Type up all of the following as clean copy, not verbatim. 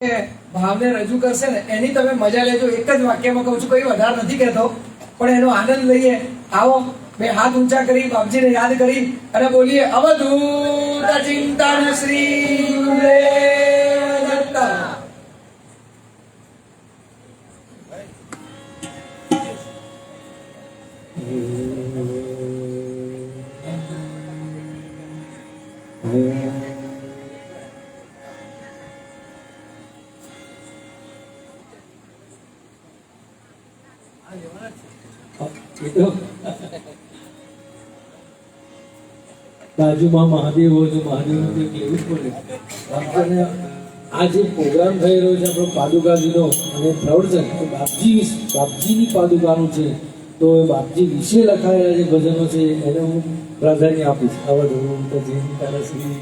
ભાવને રજૂ કરશે ને એની તમે મજા લેજો. એક જ વાક્યમાં કહું છું, કોઈ વધારે નથી કહેતો, પણ એનો આનંદ લઈએ. આવો બે હાથ ઊંચા કરી બાપજીને યાદ કરી અને બોલીએ અવધૂત ચિંતન શ્રી ગુરુદેવ દત્ત. બાજુમાં મહાદેવ હોય તો મહાદેવનું કંઈક લેવું જ પડે. અને આ જે પ્રોગ્રામ થઈ રહ્યો છે આપણો પાદુકાજીનો અને પ્રવચન તો બાપજીની પાદુકાનું છે, તો બાપજી વિશે લખાયેલા જે ભજનો છે એને હું પ્રાધાન્ય આપીશ. અવધૂત ચિંતન શ્રી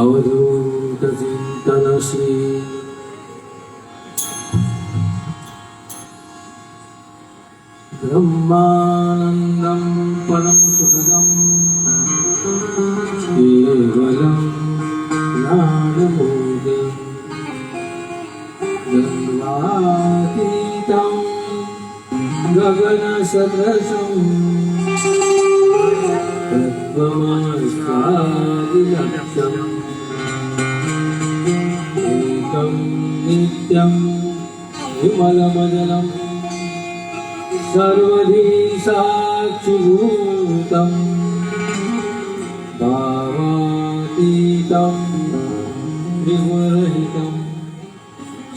અવધૂત ચિંતન શ્રી બ્રહ્માનંદમ પરમ સુખદમ કેવલમ જ્ઞાનમૂર્તિ ગંગાતીતમ ગગન સદૃશમ તત્વમસ્યાદિલક્ષ્યમ એકમ નિત્યમ વિમલમજલમ સર્વધી સાક્ષીભૂતમ ભાવાતીતમ ત્રિગુણરહિતમ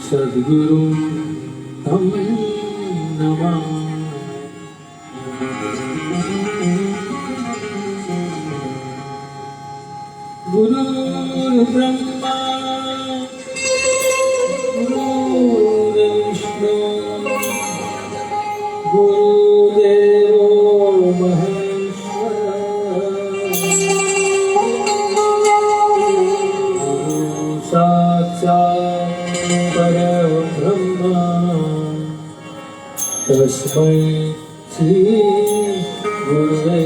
સદ્ગુરું તં નમામિ. ગુરુર્બ્રહ્મા ગુરુર્વિષ્ણુ ગુરુદેવો મહેશ્વર ગુરુ સાક્ષાત પરબ્રહ્મા તસ્મૈ શ્રી ગુરવે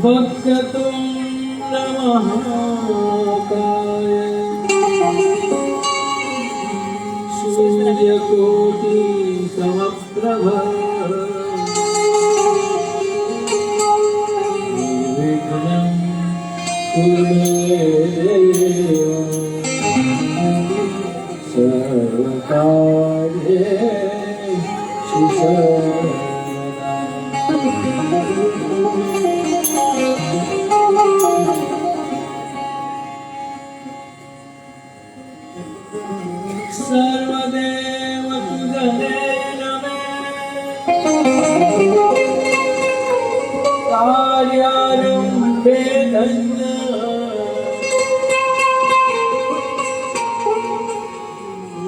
વક્રતુંડ મહાકાય સૂર્યકોટિ સમપ્રભ નિર્વિઘ્नं કુરુ મે દેવ સર્વદેવ તુજને નમે કાર્યારંભે ધન્ય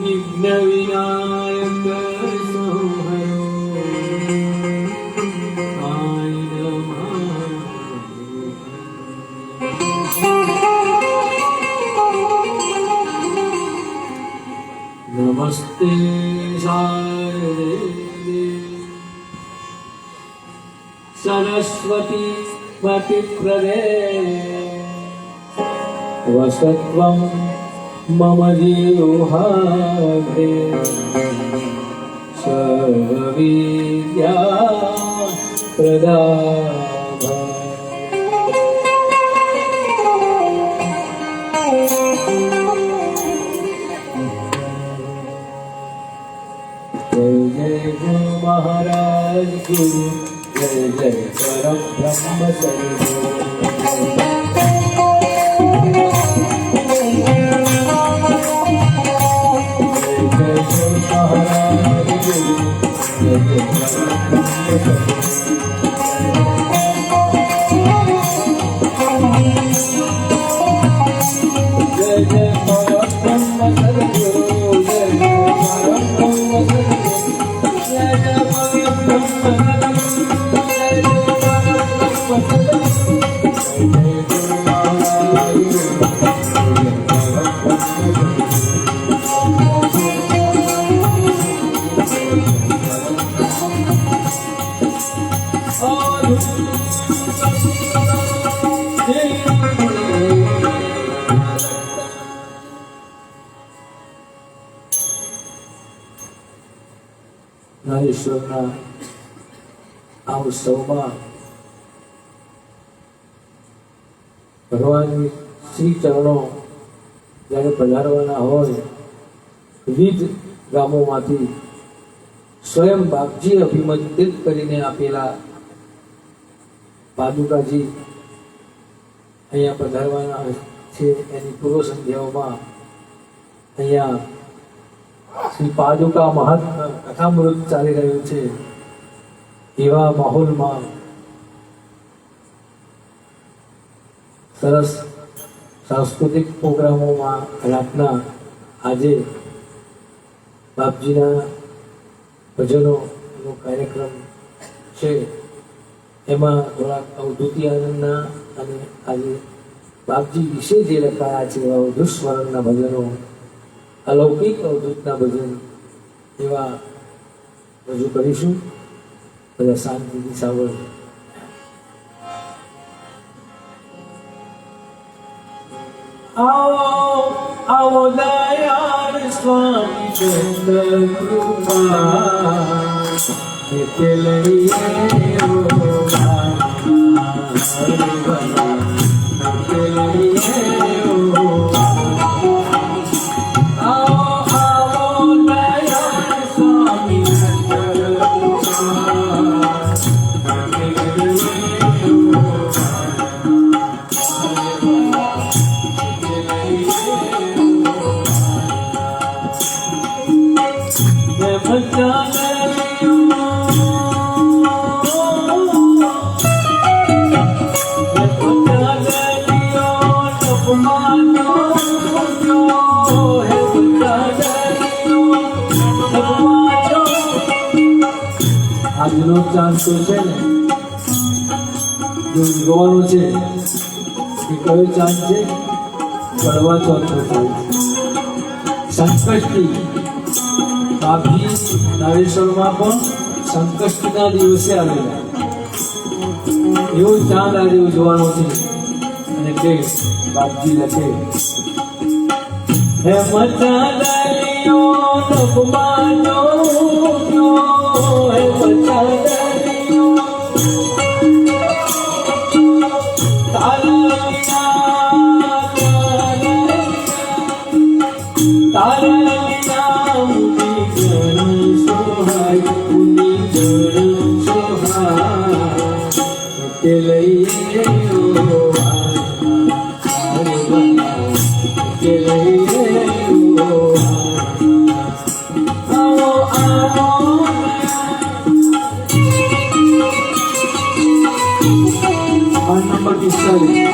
વિઘ્ન વિનાયક સંહરો આય નમઃ નમસ્તે શારદે સરસ્વતી મતિપ્રદે વસત્વં મમ જીવહાગ્રે સર્વવિદ્યા પ્રદા જય જય ગુરુ મહારાજ ગુરુ જય જય પરમ બ્રહ્મ સદગુરુ નારેશ્વરના આ ઉત્સવમાં ભગવાન શ્રી ચરણો જ્યારે પધારવાના હોય વિવિધ ગામોમાંથી સ્વયં બાપજી અભિમંત્રિત કરીને આપેલા પાદુકાજી અહીંયા પધારવાના છે. એની પૂર્વ સંધ્યાઓમાં અહીંયા શ્રી પાદુકા મહાત્મા કથામૃત ચાલી રહ્યું છે. એવા માહોલમાં સરસ સાંસ્કૃતિક પ્રોગ્રામોમાં રાતના આજે બાપજીના ભજનોનો કાર્યક્રમ છે. એમાં થોડાક અવધૂતિ આનંદના અને આજે બાપજી વિશે જે લખાયા છે એવા અવધૂત સ્મરણના ભજનો, અલૌકિક અવધૂતના ભજન એવા રજૂ કરીશું. બધા શાંતિથી સાંભળજો. આવો આવો દયાળ સ્વામી ચંદ્રકૃપા તે લઈએ આજનો ચાન્સ તો છે ને જો જોવાનો છે એ કયો ચાન્સ છે? કડવા ચોથનો ચાન્સ. સંકષ્ટી બાપજી નારેશ્વરમાં પણ સંકષ્ટીના દિવસે આવેલા એવો ચાંદ આજે ઉજવાનો છે. અને તે બાપજી લખે હે મચાદલિયો નભમાનો હે મચાદલિયો તારા તારા વિના ઉની જણ સોહાય ઉની જણ સોહાય કે લઈએ ઓ કે લઈએ ઓ આવો આવો નંબર 45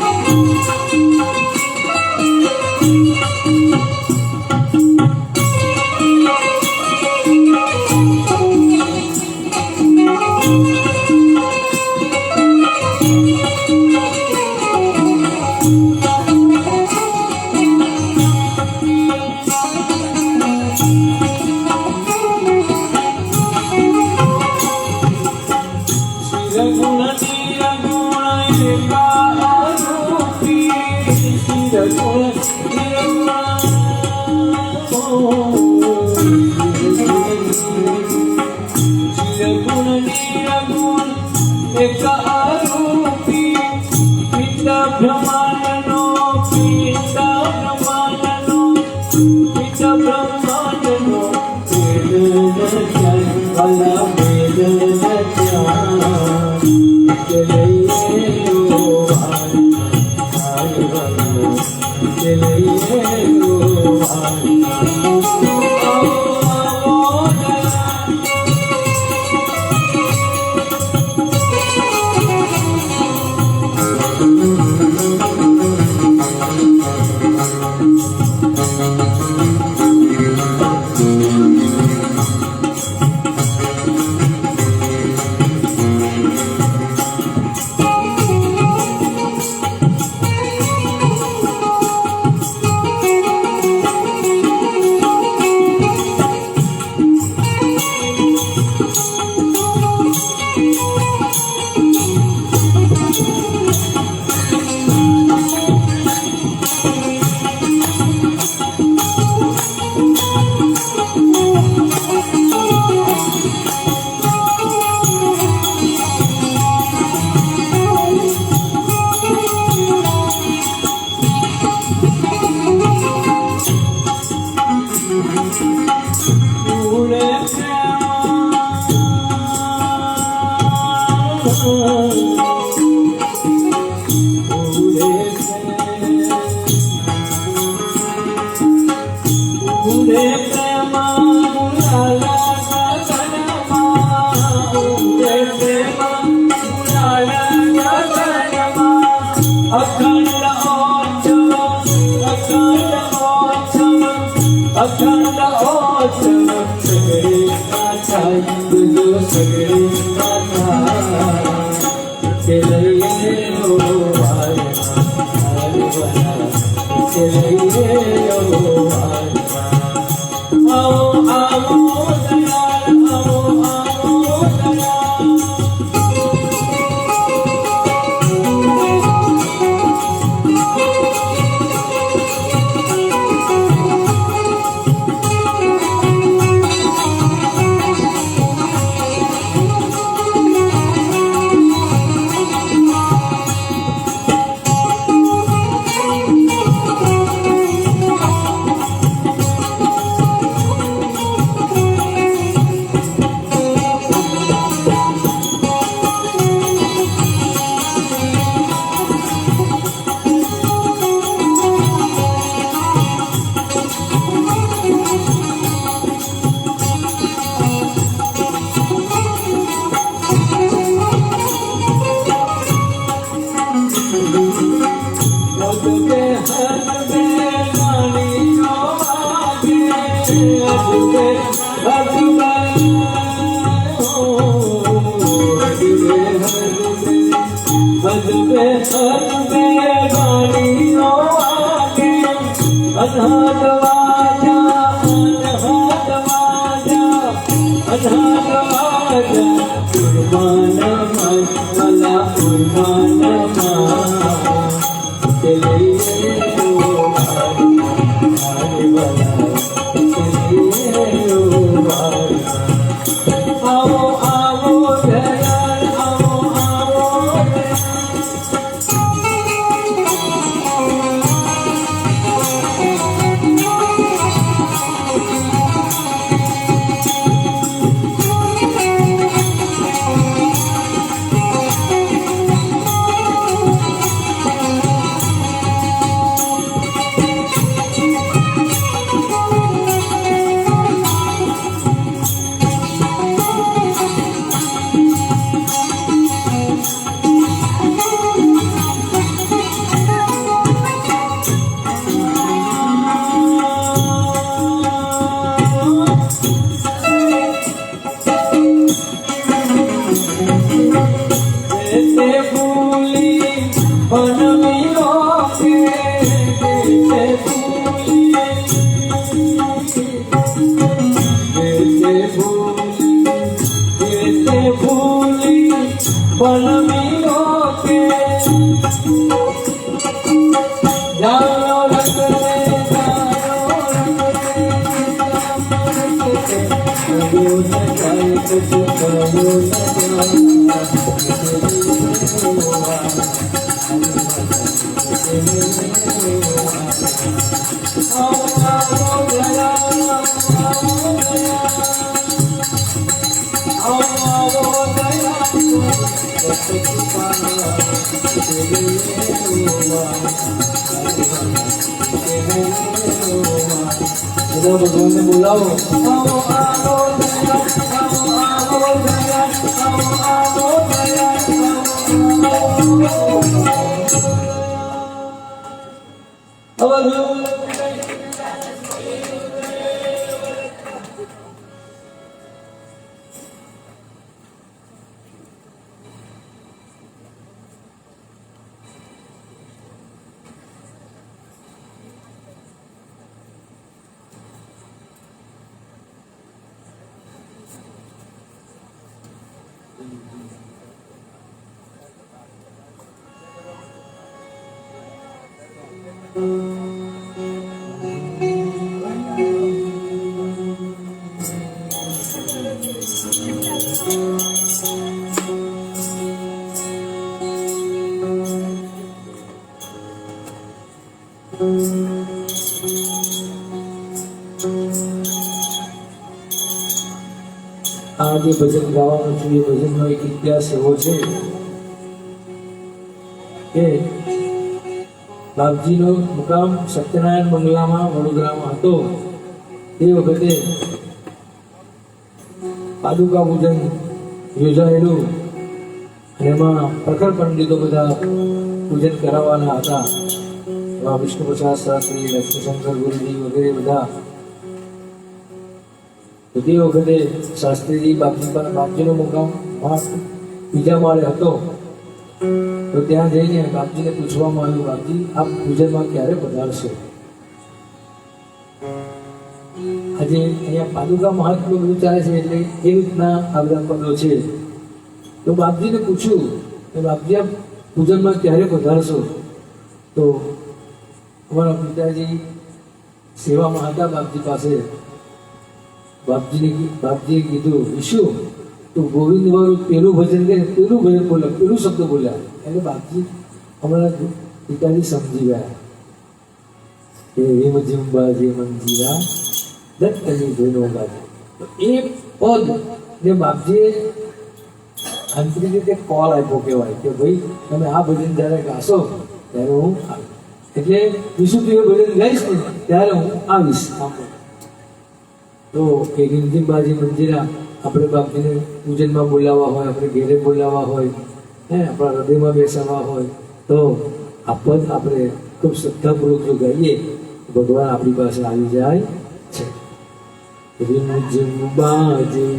Thank you. ભગવાનને બોલાવો. આ જે ભજન ગાવાનું છું એ ભજનનો એક ઇતિહાસ એવો છે કે બાપજીનો મુકામ સત્યનારાયણ બંગલામાં વડોદરામાં હતો. તે વખતે પાદુકા પૂજન યોજાયેલું અને એમાં પ્રખર પંડિતો બધા પૂજન કરાવવાના હતા. એમાં વિષ્ણુ પ્રસાદ શાસ્ત્રી, લક્ષ્મીશંકર ગુરુજી વગેરે બધા. તો તે વખતે શાસ્ત્રીજી બાપજીનો મુકામ બીજા માળે હતો. તો ત્યાં જઈને બાપજીને પૂછવામાં આવ્યું, બાપજી આપ પૂજનમાં ક્યારે પધારશો? આજે અહીંયા પાદુકા મહાત્મ્ય બધું ચાલે છે એટલે એ રીતના આ બધા પદો છે. તો બાપજીને પૂછ્યું કે બાપજી આપ પૂજનમાં ક્યારે પધારશો? તો અમારા પિતાજી સેવામાં હતા બાપજી પાસે. બાપજીએ કીધું, વિશુ તું ગોવિંદ વાળું પેલું ભજન કે પેલું ભજન બોલ્યા, પેલું શબ્દ બોલ્યા. એટલે બાપજી અમારા પિતાજી સમજી ગયા કે હેમ જીંબાજી મંજીરા દત્તની ધૂનો ગાજે. તો એ પદ ને બાપજીએ આંતરિક રીતે કોલ આપ્યો કહેવાય કે ભાઈ તમે આ ભજન જ્યારે ગાશો ત્યારે હું આવીશ. એટલે વિશુ તું એ ભજન ગાઈશ ને ત્યારે હું આવીશ. તો એ હિમઝિમ્બાજી મંજીરા આપણે બાપજીને પૂજનમાં બોલાવવા હોય, આપણે ઘેરે બોલાવવા હોય, આપણા હૃદયમાં બેસાડવા હોય તો આ પદ આપણે ખૂબ શ્રદ્ધાપૂર્વક જો ગાઈએ ભગવાન આપણી પાસે આવી જાય છે. હિમઝિમ્બાજી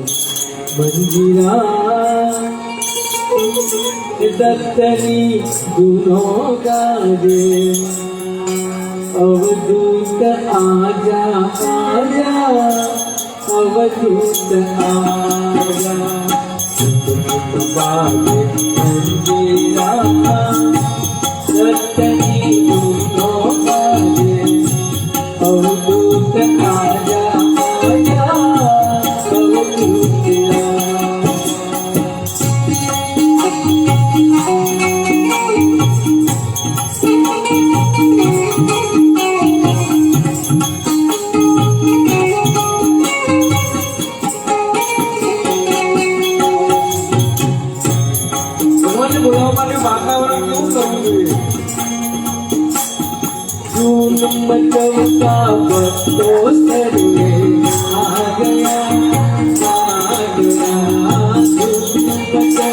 મંજીરા દત્તની ધૂનો ગાજે, અવધૂત આજા આજા, અવધૂત આજા. બાજે મંજીરા દત્તની ધૂનો ગાજે, અવધૂત આજા આજા, અવધૂત मचवता बतो सरिए आ गया, मचवता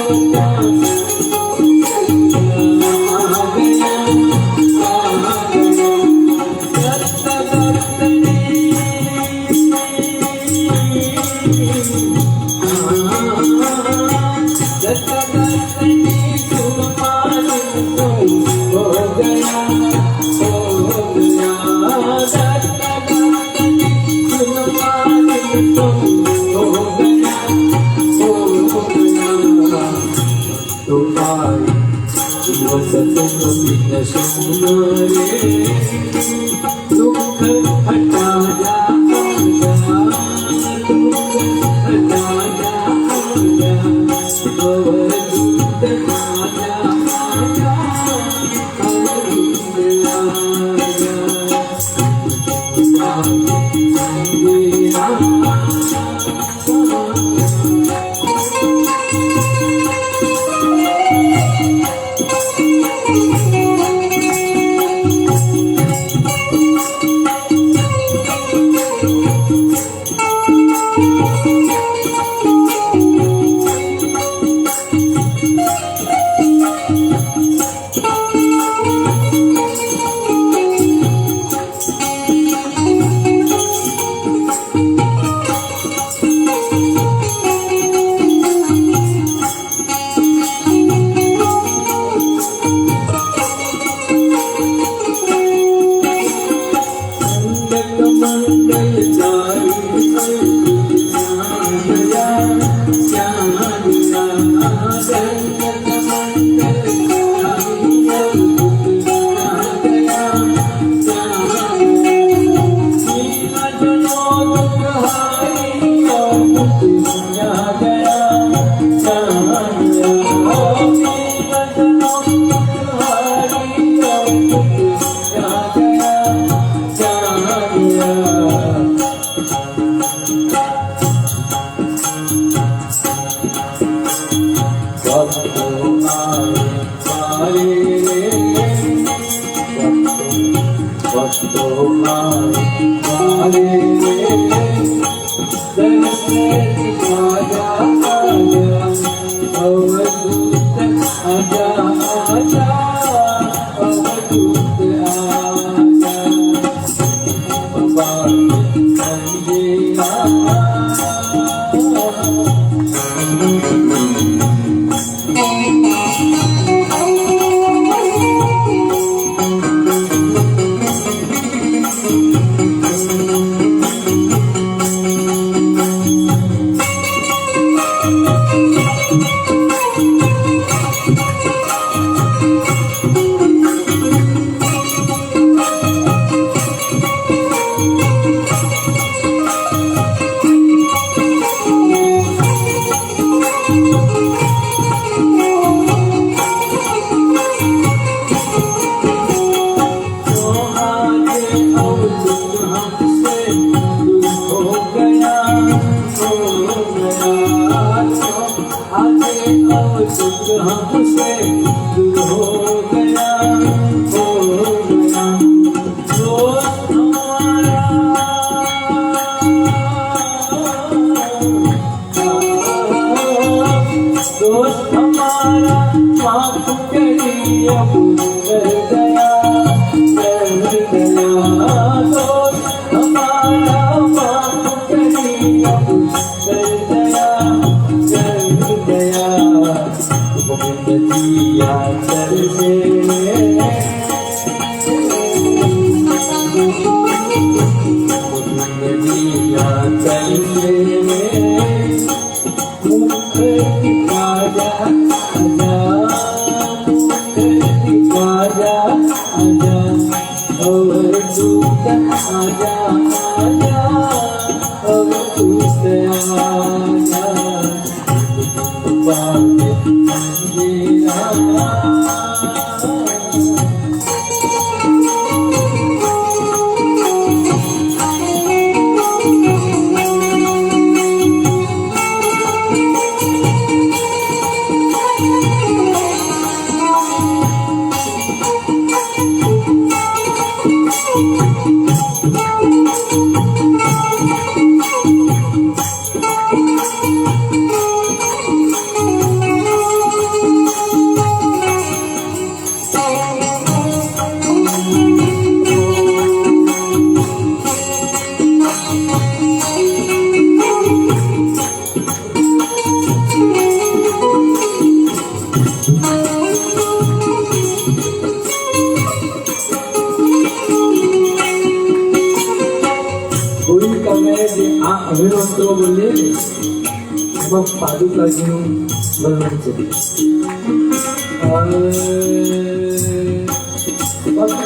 પાદુકાજીનું વર્ણન છે.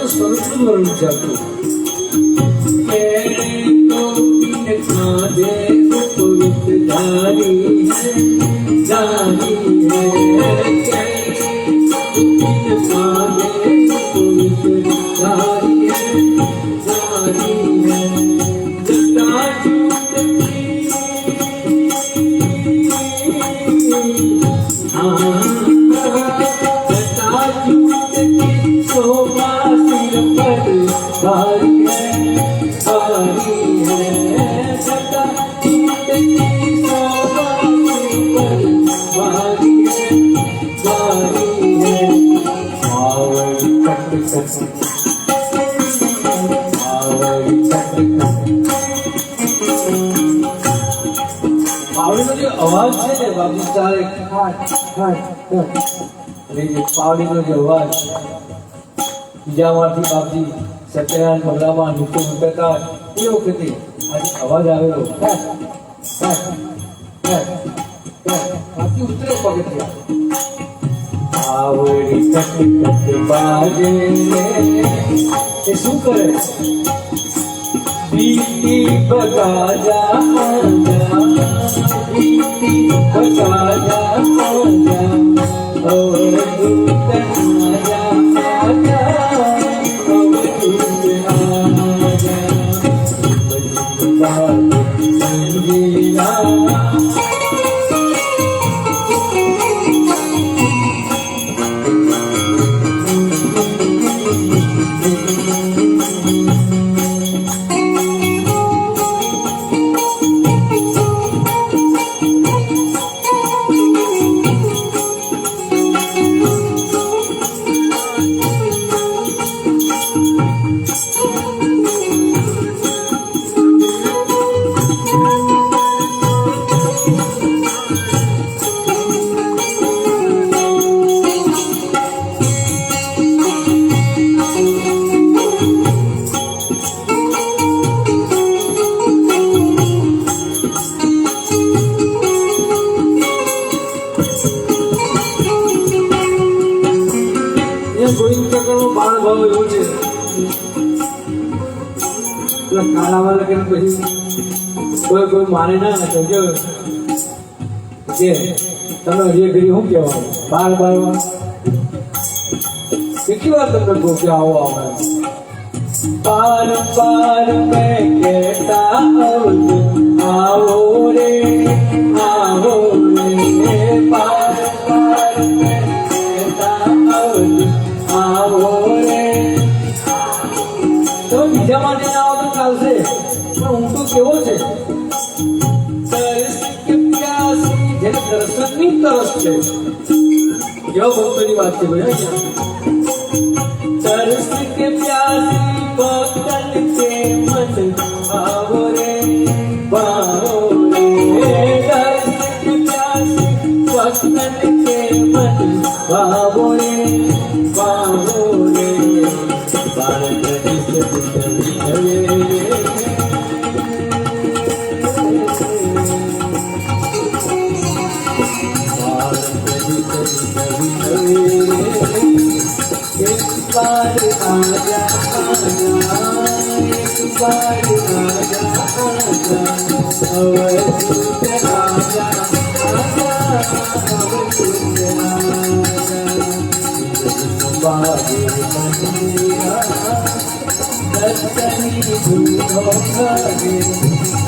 સ્વરૂપનું વર્ણન છે આખું. અવાજ છે ને બાપુ ચાલે પાવડીનો જે અવાજ બીજામાંથી બાપજી સત્યનારાયણ પગલામાં નૃત્ય મૂકતા એ વખતે આજે અવાજ આવેલો બાકી ઉતરે પગથિયા આવડી તક બાજે એ શું કરે बीती बगाजा आजा बीती बगाजा आजा और दूत आजा आजा और दूत आजा પેલા કાળાવાળા કરીને પછી કોઈ મારે ના તો કે તમે હજી ઘડી શું કહેવાનું બાર વાર કેટલી વાર તમને કહું કે આવો આવે બાર મેં કહેતા આવો રે આવો રે બાર મેં કહેતા આવો રે તો બીજા માટે ના આવો તો ચાલશે પણ હું તો કેવો છે જેને દર્શનની તરસ છે કેવા ભક્તોની વાત છે ભાઈ तरस के प्यासी पकड़ के मत आओ रे बाओ रे तरस के प्यासी पकड़ के मत आओ रे बाओ रे बार कभी से रे बार आजा एक बार आजा अवधूत आजा अवधूत बाबे बंदिया दर्शनी भूलो भागे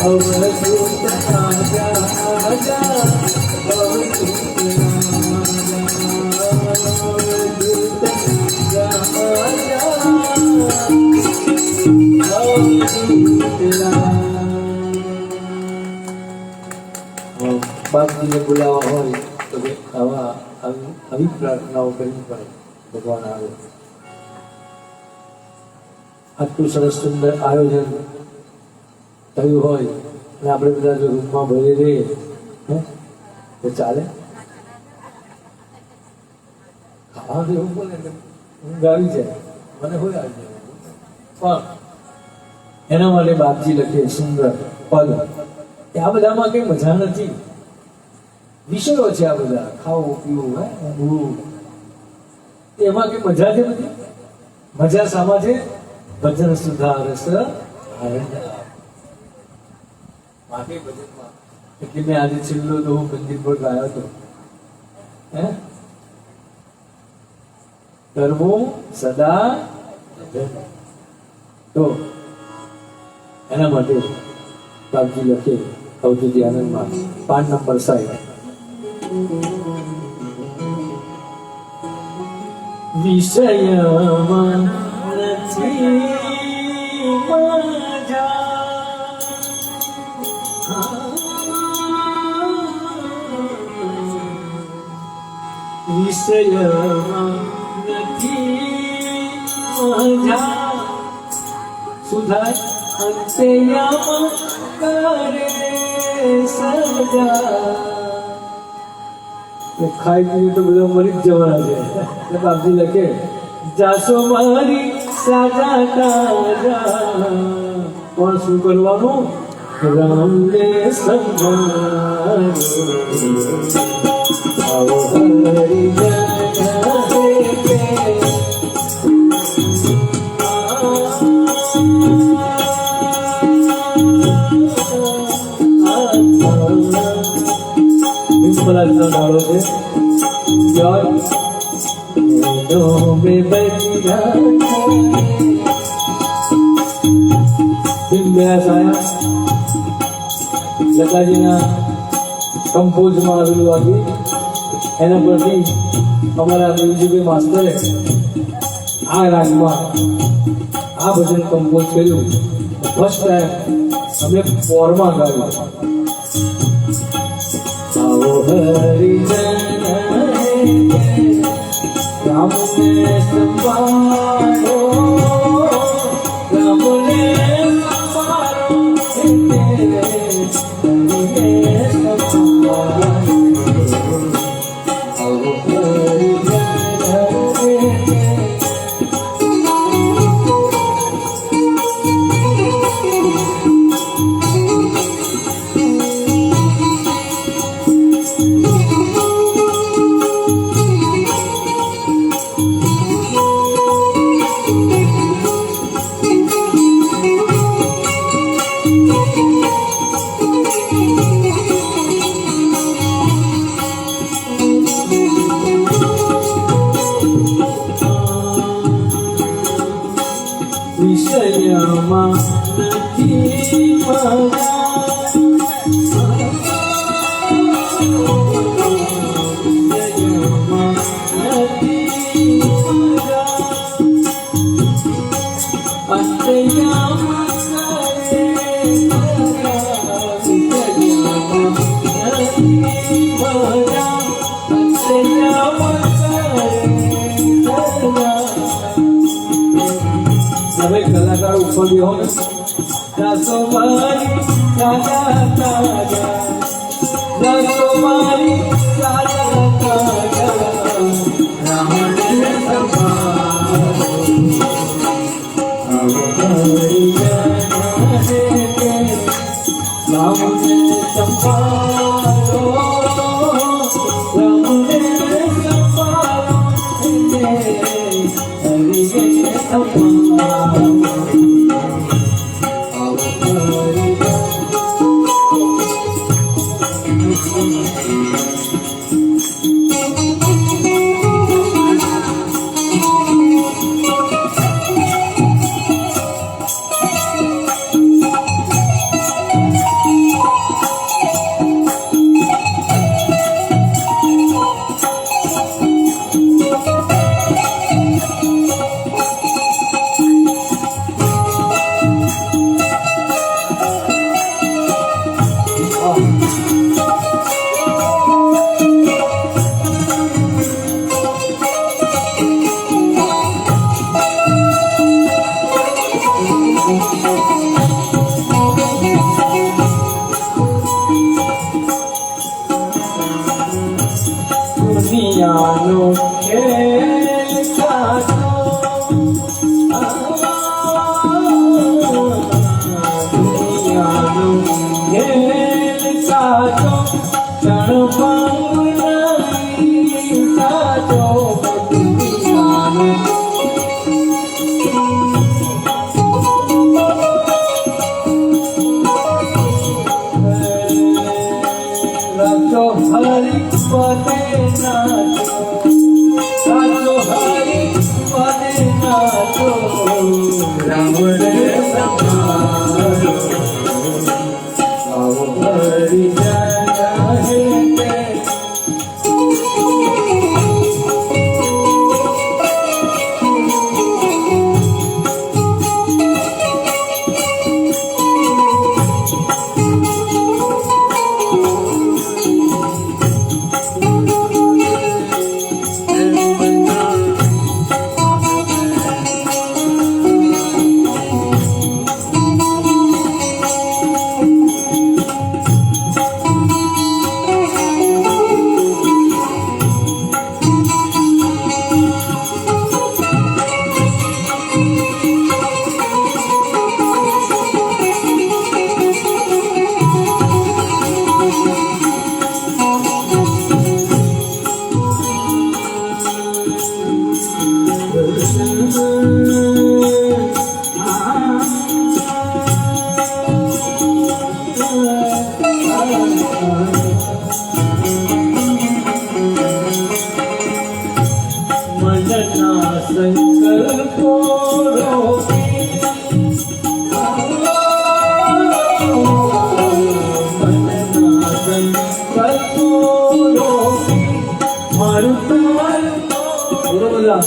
अवधूत आजा अवधूत બાપજીને બોલાવવા હોય તો આવી પ્રાર્થનાઓ કરવી પડે ભગવાન આવે આટલું સરસ સુંદર આયોજન થયું હોય અને આપણે બધા જો રૂમમાં ભરી રહીએ તો ચાલે ખાવા દેવું બોલે ઊંઘ આવી જાય મને હોય આવી જાય પણ એના માટે બાપજી લખે સુંદર પદ આ બધામાં કઈ મજા નથી વિષયો છે આ બધા ખાવું પીવું ઊંઘવું એમાં કઈ મજા છે બધી મજા શામાં છે ભજન સુધા રસ આનંદ માટે ભજનમાં એટલે મેં આજે છેલ્લો તો હું મંદિર પર ગાયો હતો કરવું સદા તો એના માટે બાપજી લખે અવધૂતી આનંદમાં 5 નંબર સાહેબ વિષયમાં નથી મજા વિષયમાં નથી મજા સુધા અંતેયામાં કરે સજા ખાઈ પીને તો બધા મરી જ જવાના છે એટલે બાપજી લખે જાસો મારી સાજા તાજા પણ શું કરવાનું રામને સંભાળો આવો હરી નો ડાળો છે લતાજીના કમ્પોઝમાં આવેલું વાગી એના પરથી અમારા મ્યુઝિક માસ્ટરે આ રાગમાં આ ભજન કમ્પોઝ કર્યું ફર્સ્ટ ટાઈમ અમે પોરમાં ગાયું आओ हरिजन राम ने संभालो राम ने संभालो आओ हरिजन નથી મજા હવે કલાકાર ઉપર બેહો ને રાસો મારી રાજા તાજા રાસો મારી રાજા તાજા રામને દુનિયાનો ખેલ સાચો દુનિયાનો ખેલ સાચો ક્ષણ નહીં સાચો દુનિયાનો રચો હરી પતે નાચો હરી પતે નાચો રામ રે સમારો આવો હરી જાના હે મનના સંકલ્પો રોકી મનના સંકલ્પો રોકી મારું તારું બધા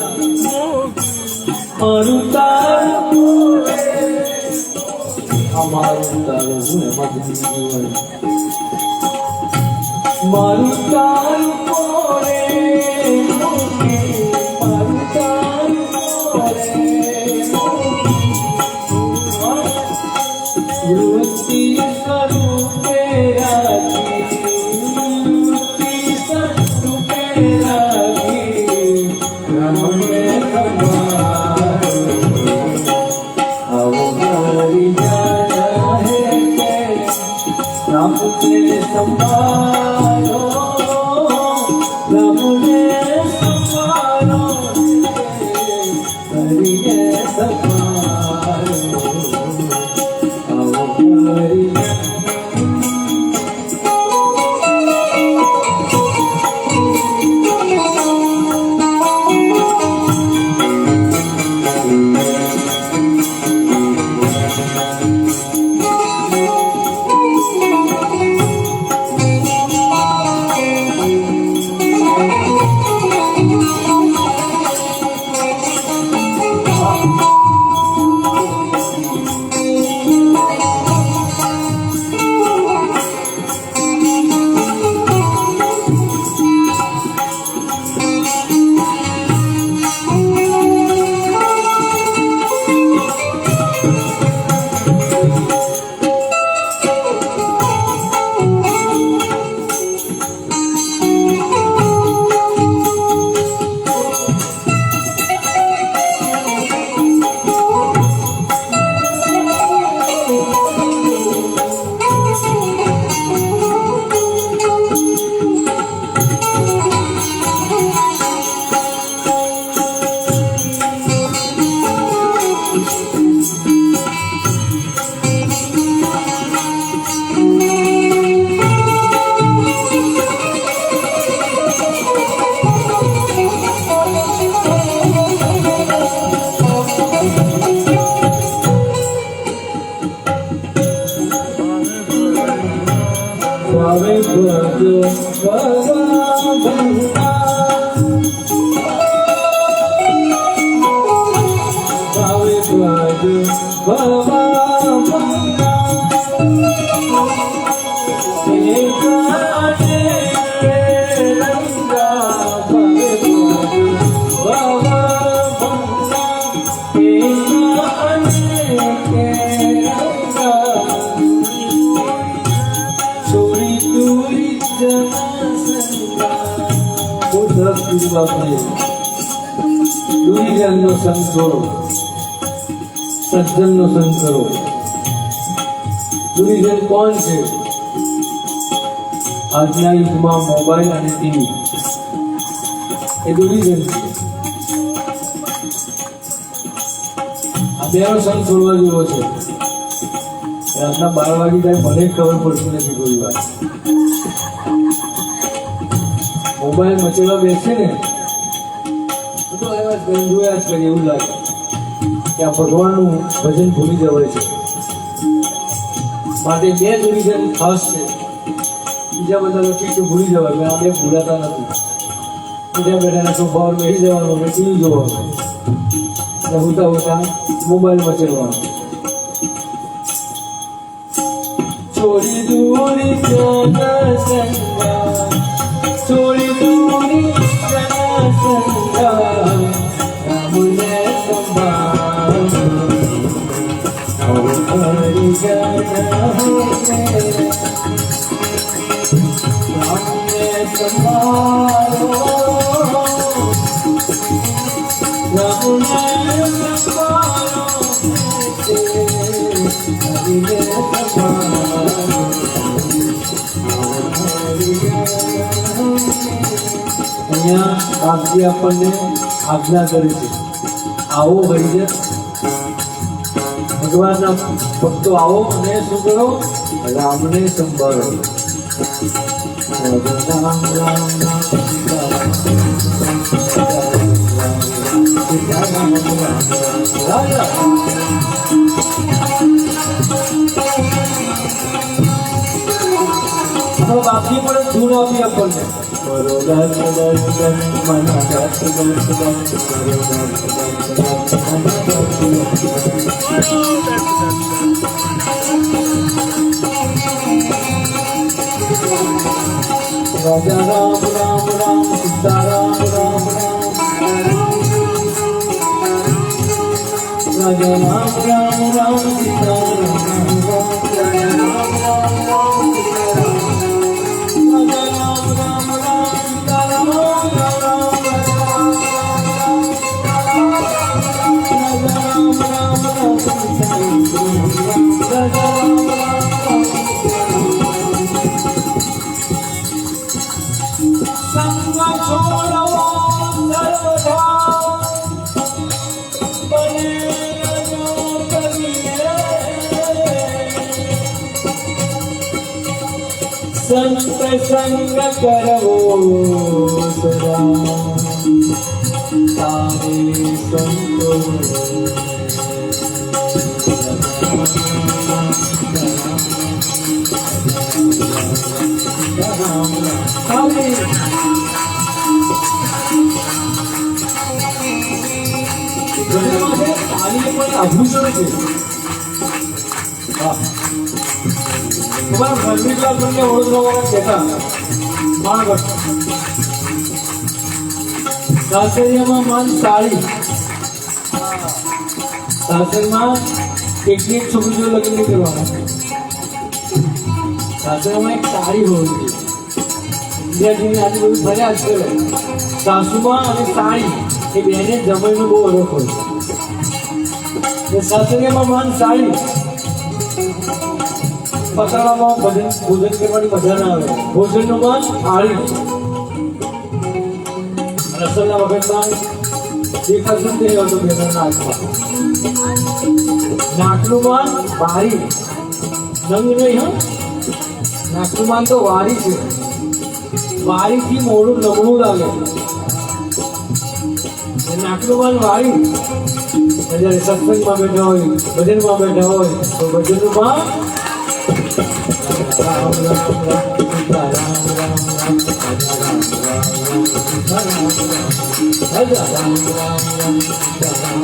મારું તારું અમારું તારું હું એમાં જીવી મારું તારું કોરે વૃત્તિ સ્વરૂપે રાખી રમને આવો મારી જાના હે રામને સંભાળો રમને સંભાળો હરિને સંભાળો આવો મારી ભાવે ભજો ભવા ભાવે ભજો દુર્જનનો સંગ છોડો, સજ્જનનો સંગ કરો. દુર્જન કોણ છે? આજના યુગમાં મોબાઈલ અને ટીવી એ દુર્જન છે. આ બેનો સંગ છોડવા જેવો છે. રાતના 12 વાગી જાય મને ખબર પડતી નથી કોઈ વાર. મોબાઈલ મચેલા બેસે ને તો જોયા જ કરીએ એવું લાગે કે આ ભગવાનનું ભજન ભૂલી જવાય છે. માટે બે દુર્જન ખાસ છે. બીજા બધા નથી કે ભૂલી જવાય, આ બે ભૂલાતા નથી. બીજા બેઠાના સોફા પર બેસી જવાનું અને ટીવી જોવાનું, હોતા હોતા મોબાઈલ મચેલવાનો. છોડી દૂરી છોડી દૂરી રામને અહીંયા બાપજી આપણને આજ્ઞા કરે છે, આવો હરિજન ભગવાનના ભક્તો આવો અને શું કરો? રામને સંભાળો. રામ રામ બાપજી પણ ધૂન આપી આપણને. રાજા રામ રામ રામ સીતારામ રામ રામ રાજા રામ રામ રામ સીતારામ સંત સંગ કરવો સદા તારે સંતો આભૂષણ છે. તમારા ગરમી ક્લાસ મને વડોદરાવાળા કહેતા માણગઢ સાસરિયામાં માન સાડી, સાસરમાં એકની એક છોકરીઓ લગ્ન નહીં કરવાના. સાસરામાં એક સાડી હોવી જોઈએ. વિદ્યાર્થીની આજુબાજુ ફર્યા જ કરે. સાસુમાં અને સાડી એ બેને જમાઈનો બહુ અલગ હોય. સાસરિયામાં માન સાડી, પતાળામાં ભોજન કરવાની મજા ના આવે. ભોજનનું માન થાળી, રસલના વખતમાં દેખાતું નહીં હોતું બેસનના હાથમાં. નાકનું માન વારી, નંગ નહીં. હા, નાકનું માન તો વારી છે. વારીથી મોડું નબળું લાગે. નાકનું માન વારી. જ્યારે સત્સંગમાં બેઠા હોય, ભજનમાં બેઠા હોય તો ભજનનું માન રામ રામ રામ રાજા રામ રામ રામ રામ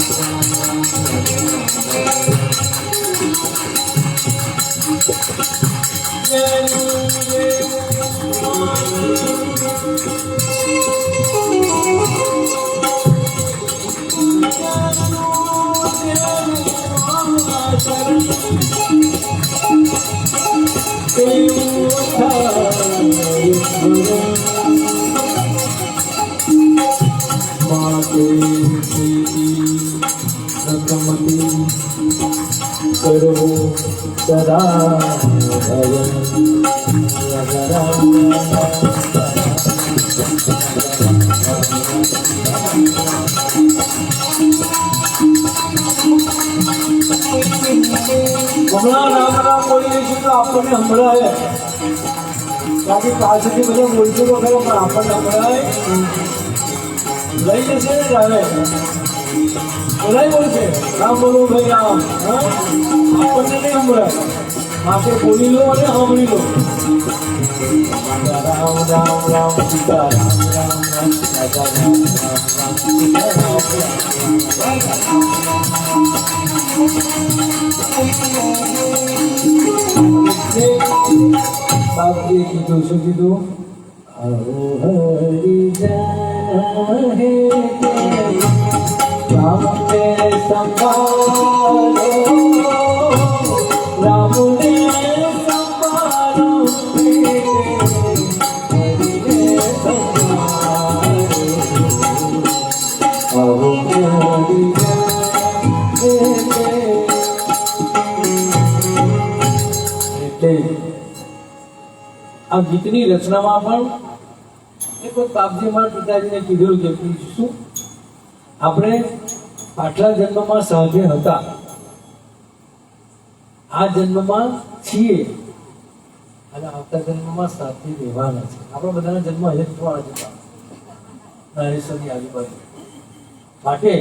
કરો સદા હમણાં રામ રામ બોલી દઈશું તો આપણને સંભળાય. બાકી પાછળથી બધા બોલશું તો ખરો પણ આપણને સંભળાય લઈ જશે ને જાવે બોલાય બોલશે રામ બોલો ભાઈ રામ. હા આપણને નહીં સંભળાય માટે બોલી લો અને સાંભળી લો. રામ રામ રામ સીતા રામ રામ રામ રાજા રામ રામ રામ સીતા રામ બાપજીએ કીધું શું કીધું? હરી જાહે રામને સંભાળો રામને સંભાળો હરિને સંભાળો હરી જાહે. એટલે આ ગીતની રચનામાં પણ એક વખત બાપજી મારા પિતાજીને કીધું કે શું આપણે પાછલા જન્મમાં સાથે હતા, આ જન્મમાં છીએ અને આવતા જન્મમાં સાથે રહેવાના છે. આપણા બધાના જન્મ અહીંયા થવાના છે નારેશ્વરની આજુબાજુ. માટે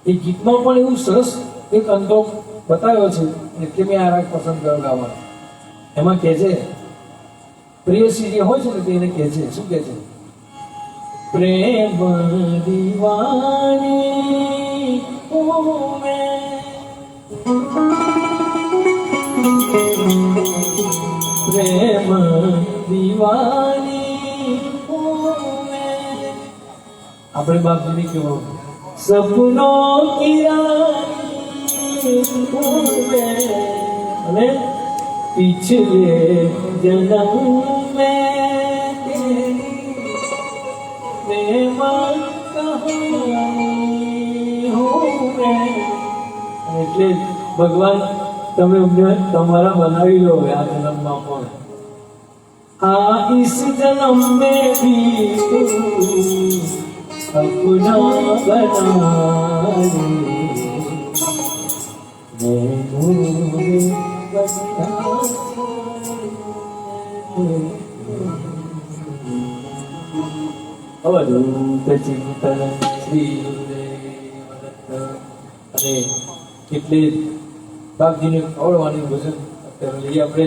એ ગીતમાં પણ એવું સરસ એક અંતો બતાવ્યો છે એટલે મેં આ રાગ પસંદ કર્યો ગાવાનો. એમાં કહે છે પ્રેયસી જે હોય છે ને તેને કહે છે શું કહે છે? પ્રેમ દીવાની હું મેં પ્રેમ દીવાની હું મેં. આપણે બાપજીને કેવો સપનો કિરાની હું મેં અને पिछले जन्म में प्रेम कहानी हूँ मैं. એટલે ભગવાન તમે અમને તમારા બનાવી લો આ જન્મમાં પણ. આ इस जन्म में भी अपना बना ले અવધૂત ચિંતન શ્રી અને એટલે બાપજીને ખવડવાની ભજન અત્યારે લઈએ આપણે.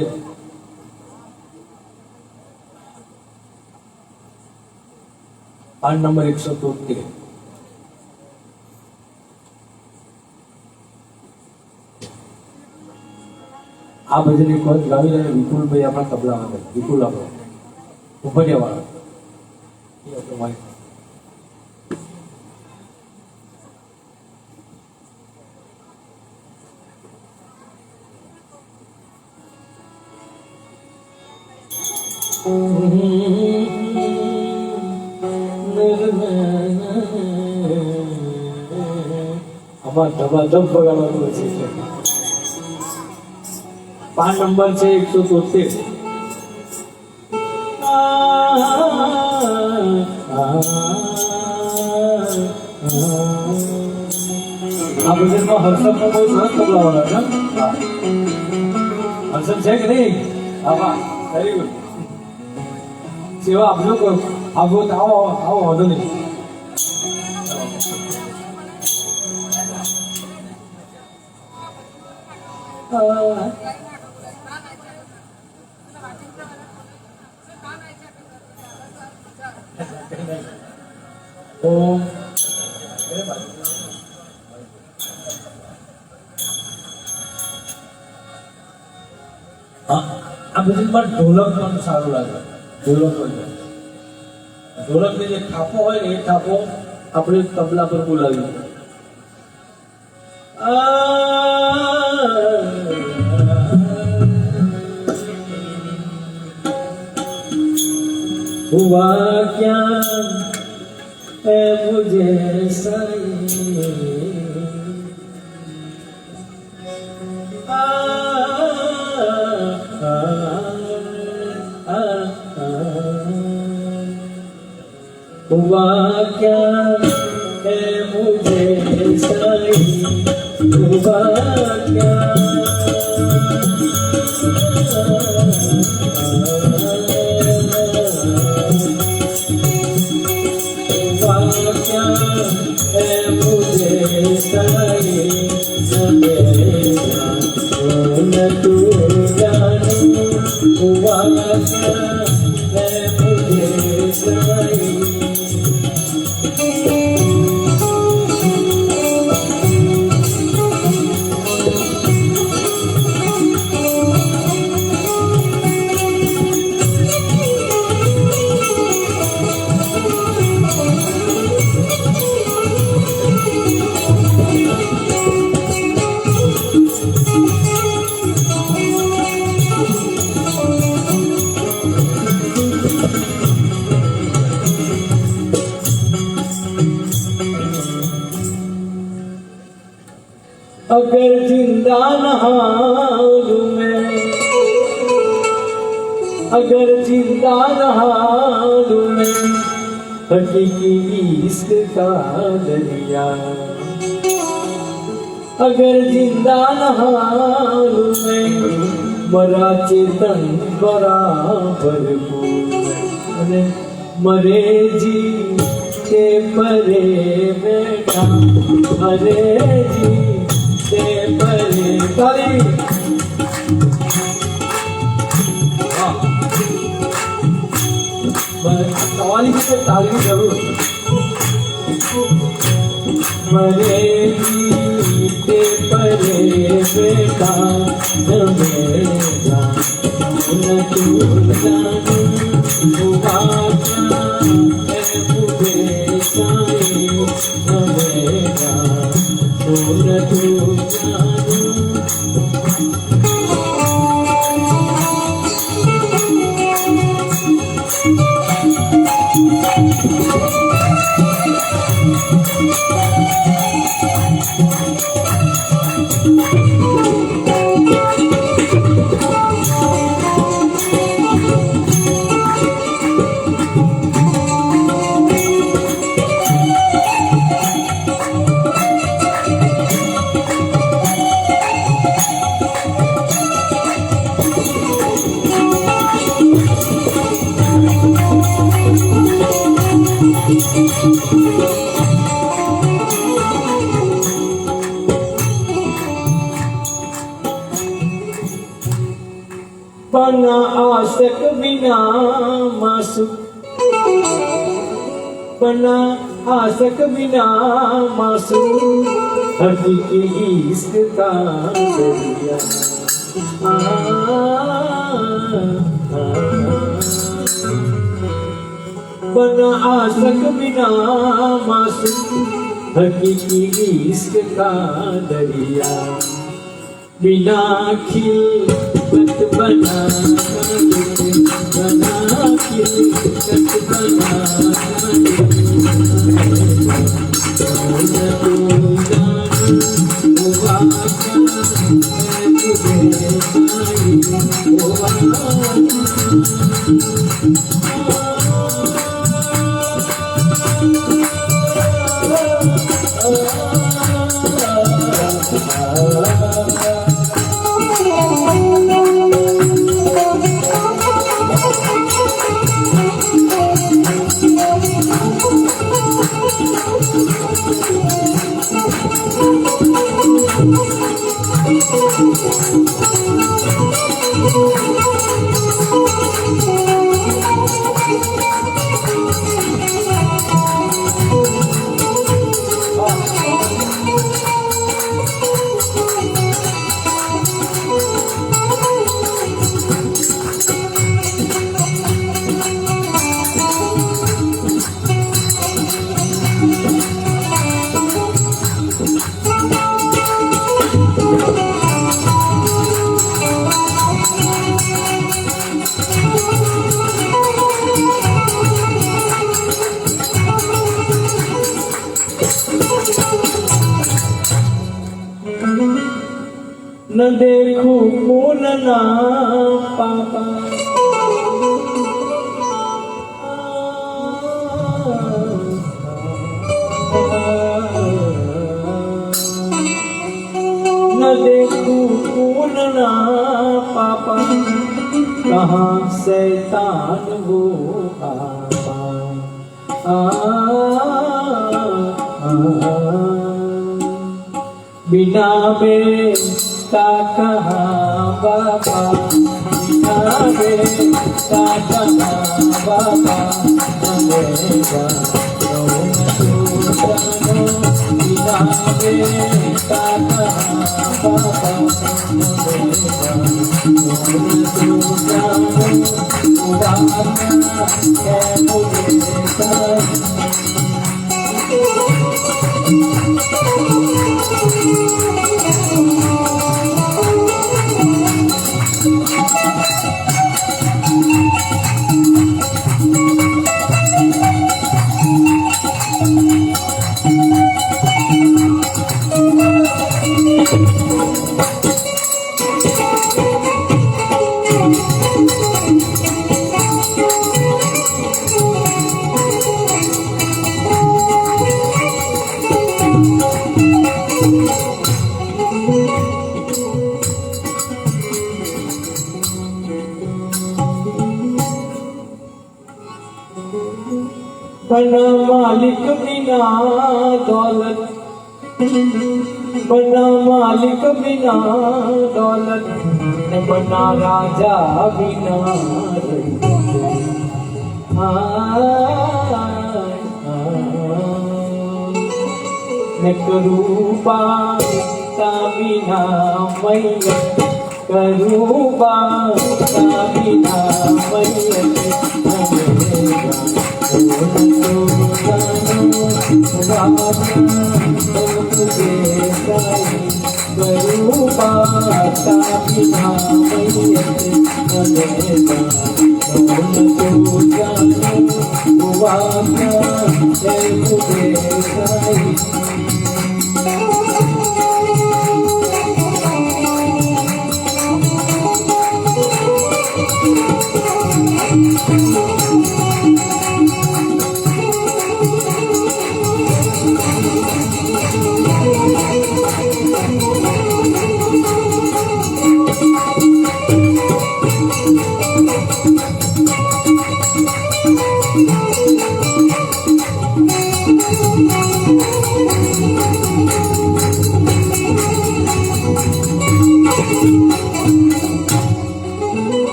PAN number 173. આ ભજન એક વખત ગાવી રહ્યા વિપુલભાઈ આપણા તબલામાં હતા. વિપુલ આપણો ઉભરિયા વાળા એ હતો મારી. આમાં ધબાધબ વગાડવાનું છે. પાન નંબર છે 173. આ ભજનમાં હર્ષદ બહુ સરસ તબલાવાળા છે. હર્ષદ છે કે નહીં? હા વાહ વેરી ગુડ. સેવા આપજો આવો આવો આવો વાંધો નહીં. ઓમ આ ભજનમાં ઢોલક પણ સારું લાગે. ઢોલક ઢોલકની જે થાપો હોય ને એ થાપો આપણે તબલા પર બોલાવી. हुआ क्या है मुझे साई हुआ क्या है मुझे साई हुआ क्या क्या है मुझे साई समेरा न तू जानू हुआ क्या है मुझे साई अगर जिंदा न हालूं मैं अगर जिंदा न हालूं मैं हकीकी इश्क का दरिया अगर जिंदा न हालूं मैं मरा चेतन बराबर अरे मरे जी के परे बैठा अरे जी परे ताली कवाली से ताली जरूर मरे जीते परे बेटा मेरा न तू जानू हुआ क्या है मुझे साई मेरा न तू जानू बना आसक बिना मासूम बना आसक बिना मासूम हकीकी इश्क का दरिया बना आसक बिना मासूम हकीकी इश्क का दरिया बिना खिलत बना खिलत बना देखूं फूल ना पापा न देखूं फूल ना पापा कहाँ शैतान वो आपा बिना बेटा कहाँ बाबा बिना बेटा कहाँ बाबा नमेगा बिना बेटा कहाँ बाबा बना मालिक बिना दौलत बना मालिक बिना दौलत न बना राजा बिना न करूँ बाता बिना मैया करूँ बाता बिना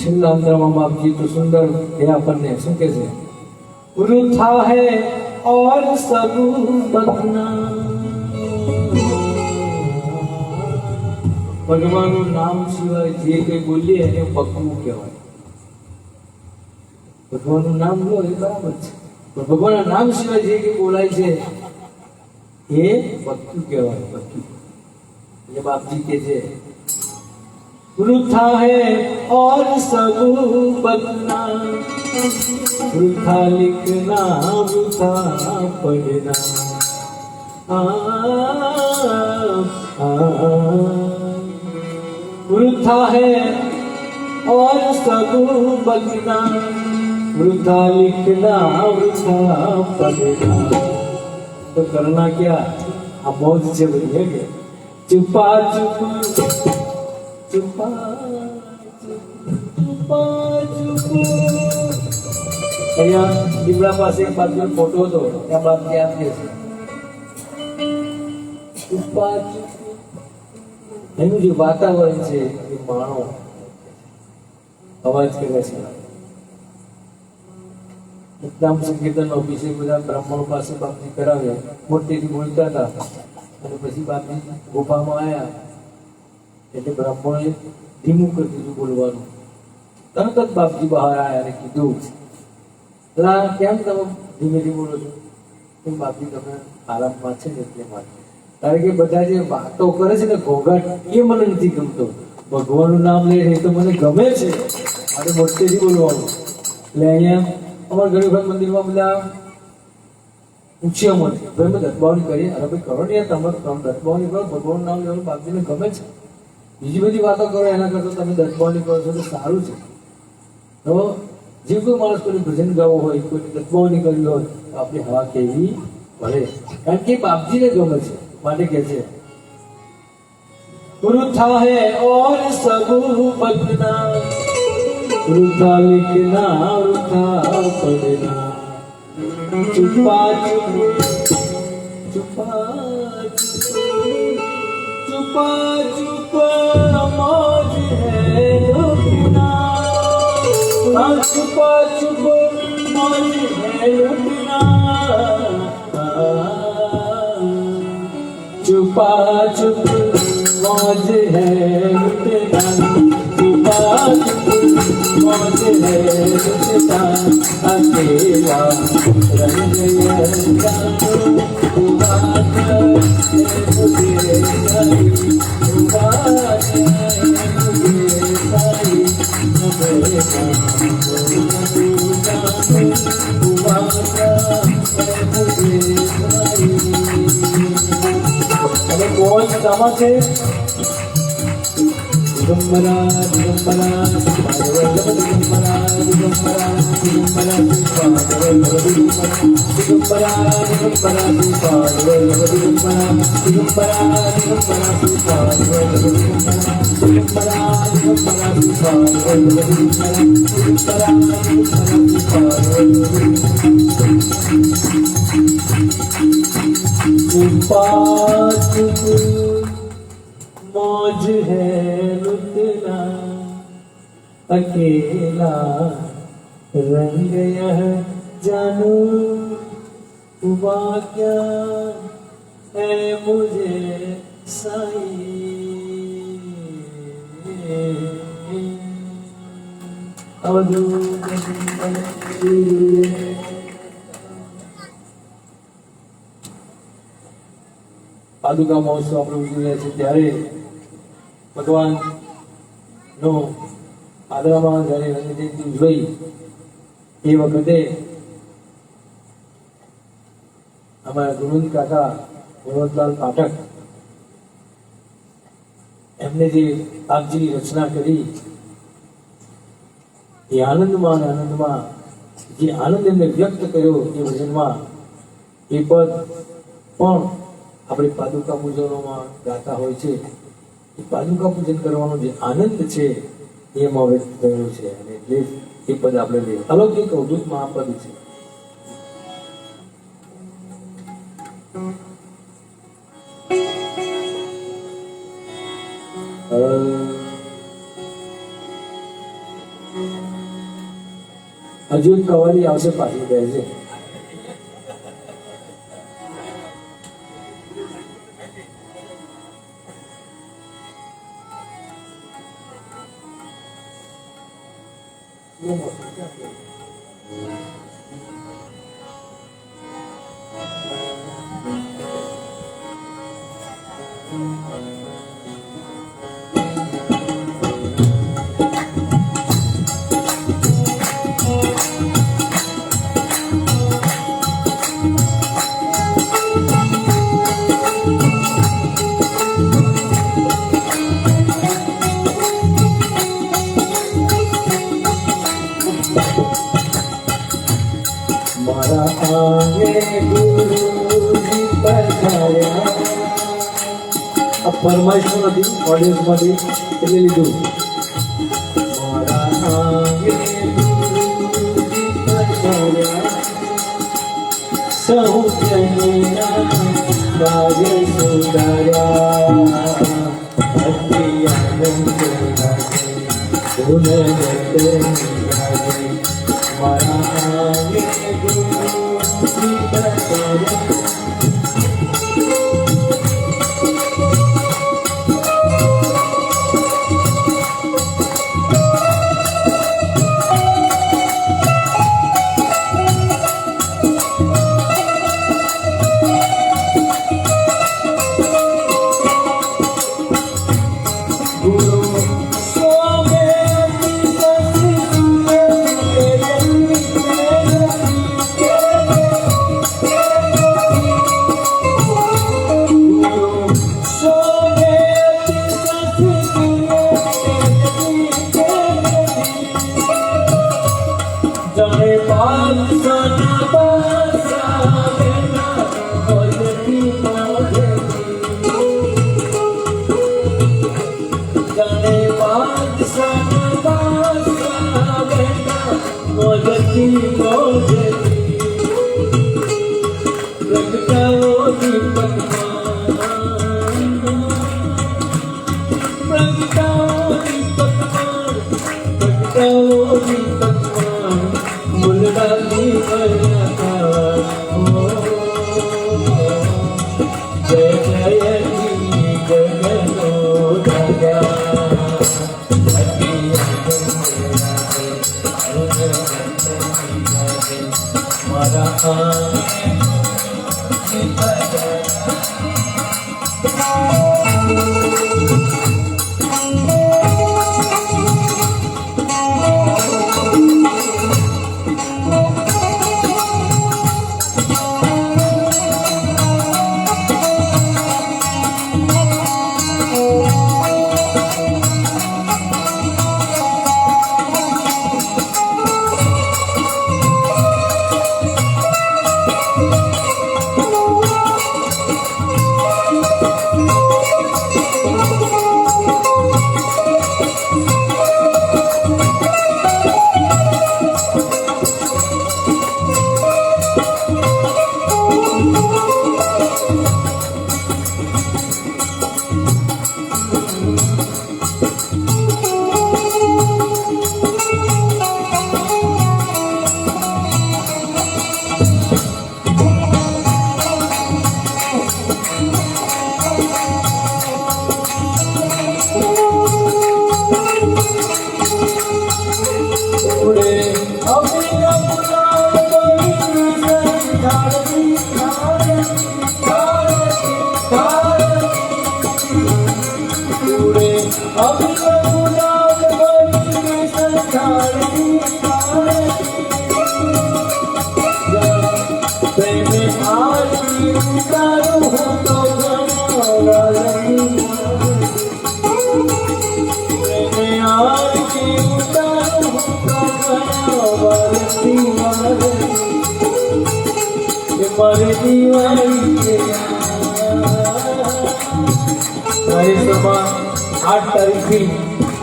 છેલ્લા અંતરમાં બાપજી તો સુંદર એ આપણને શું કે છે વૃથા હે ઓર સબ બદના ભગવાનનું નામ સિવાય જે કંઈ બોલીએ એને બકવું કહેવાય. ભગવાનનું નામ લો એ બરાબર છે, પણ ભગવાનના નામ સિવાય જે કંઈ બોલાય છે એ બકવું કહેવાય. બકવું એ બાપજી કે છે वृथा है और सब बदना वृथा लिखना वृथा पढ़ना वृथा है और सब बदना वृथा लिखना वृथा पढ़ना. तो करना क्या, આ મોજ છે બધી હે કે ચુપા ચુપ અહીંયા દીપડા પાસે એક બાજુ ફોટો હતો, ત્યાં બાદ ત્યાં છે એનું જે વાતાવરણ છે એ માણો અવાજ કરે છે. નામ સંકીર્તન ઓફિસે બધા બ્રાહ્મણો પાસે બાપજી કરાવ્યા, મોટેથી બોલતા હતા અને પછી બાપજી ગુફામાં આવ્યા એટલે બ્રાહ્મણોએ ધીમું કરી દીધું બોલવાનું. તરત જ બાપજી બહાર આવ્યા અને કીધું કેમ તમે ધીમે ધીમે બોલો છો? કેમ બાપજી તમે આરામમાં છે ને એટલે માટે. કારણ કે બધા જે વાતો કરે છે ને ઘોઘાટ એ મને નથી ગમતો, ભગવાનનું નામ લે એ તો મને ગમે છે, મારે મોટેથી બોલવાનું. એટલે અહીંયા અમારા ઘણી વખત મંદિરમાં બધા ઊંચી અમર ભાઈ મેં દત્તબાવની કરી અરે ભાઈ કરો ને યાર તમે દત્તબાવની કરો ભગવાનનું નામ લેવાનું બાપજીને ગમે છે બીજી બધી વાતો કરો એના કરતાં તમે દત્તબાવની કરો છો તો સારું છે તો જે કોઈ માણસ કોઈ ભજન ગાવું હોય કોઈ દત્તબાવની કરવી હોય તો આપણી હવા કેવી ભલે કારણ કે બાપજીને ગમે છે માટે કે છે वृथा है और सब बदना वृथा लिखना वृथा पढ़ना चुपा चुप चुपा चुपा चुप मौज है लुटना चुपा चुप मौज है लुटना चुपा चुप मौज है लुटना छुपा मौज है लुटना अकेला रंग जानो बात है मुझे सारी बात है मुझे सारी नबे जानो बात है मुझे सारी અને કોણ ગામા છે દિગંબરા દિગંબરા દિગંબરા દિગંબરા દિગંબરા मौज है लुटना अकेला रंग यह जानू हुआ क्या है मुझे साई પાદુકા મહોત્સવ આપણે ઉજવી રહ્યા છીએ ત્યારે ભગવાન નો પાદરામાં જ્યારે રંગજયંતિ ઉજવાઈ એ વખતે અમારા ગુરુવંત કાકા ગુણવંતલાલ પાઠક એમને જે આપજીની રચના કરી એ આનંદમાં અને આનંદમાં જે આનંદ એમને વ્યક્ત કર્યો એ ભજનમાં એ પદ પણ આપણે પાદુકા પૂજનોમાં ગાતા હોય છે એ પાદુકા પૂજન કરવાનો જે આનંદ છે એમાં વ્યક્ત થયેલો છે અને એટલે એ પદ આપણે લઈએ અલૌકિક અવધૂત મહાપદ છે હજુ એક કવાલી આવશે પાછી બેસે ફરમાઈશ નથી ઓડિયન્સ માંથી એટલે લીધું સૌ રાગે जाने बादशाह बादशाह बेटा मोजती प्रगटाओ दीपक प्रगटाओ दीपक मुलड़ा दीपक जय जय गगनो दादा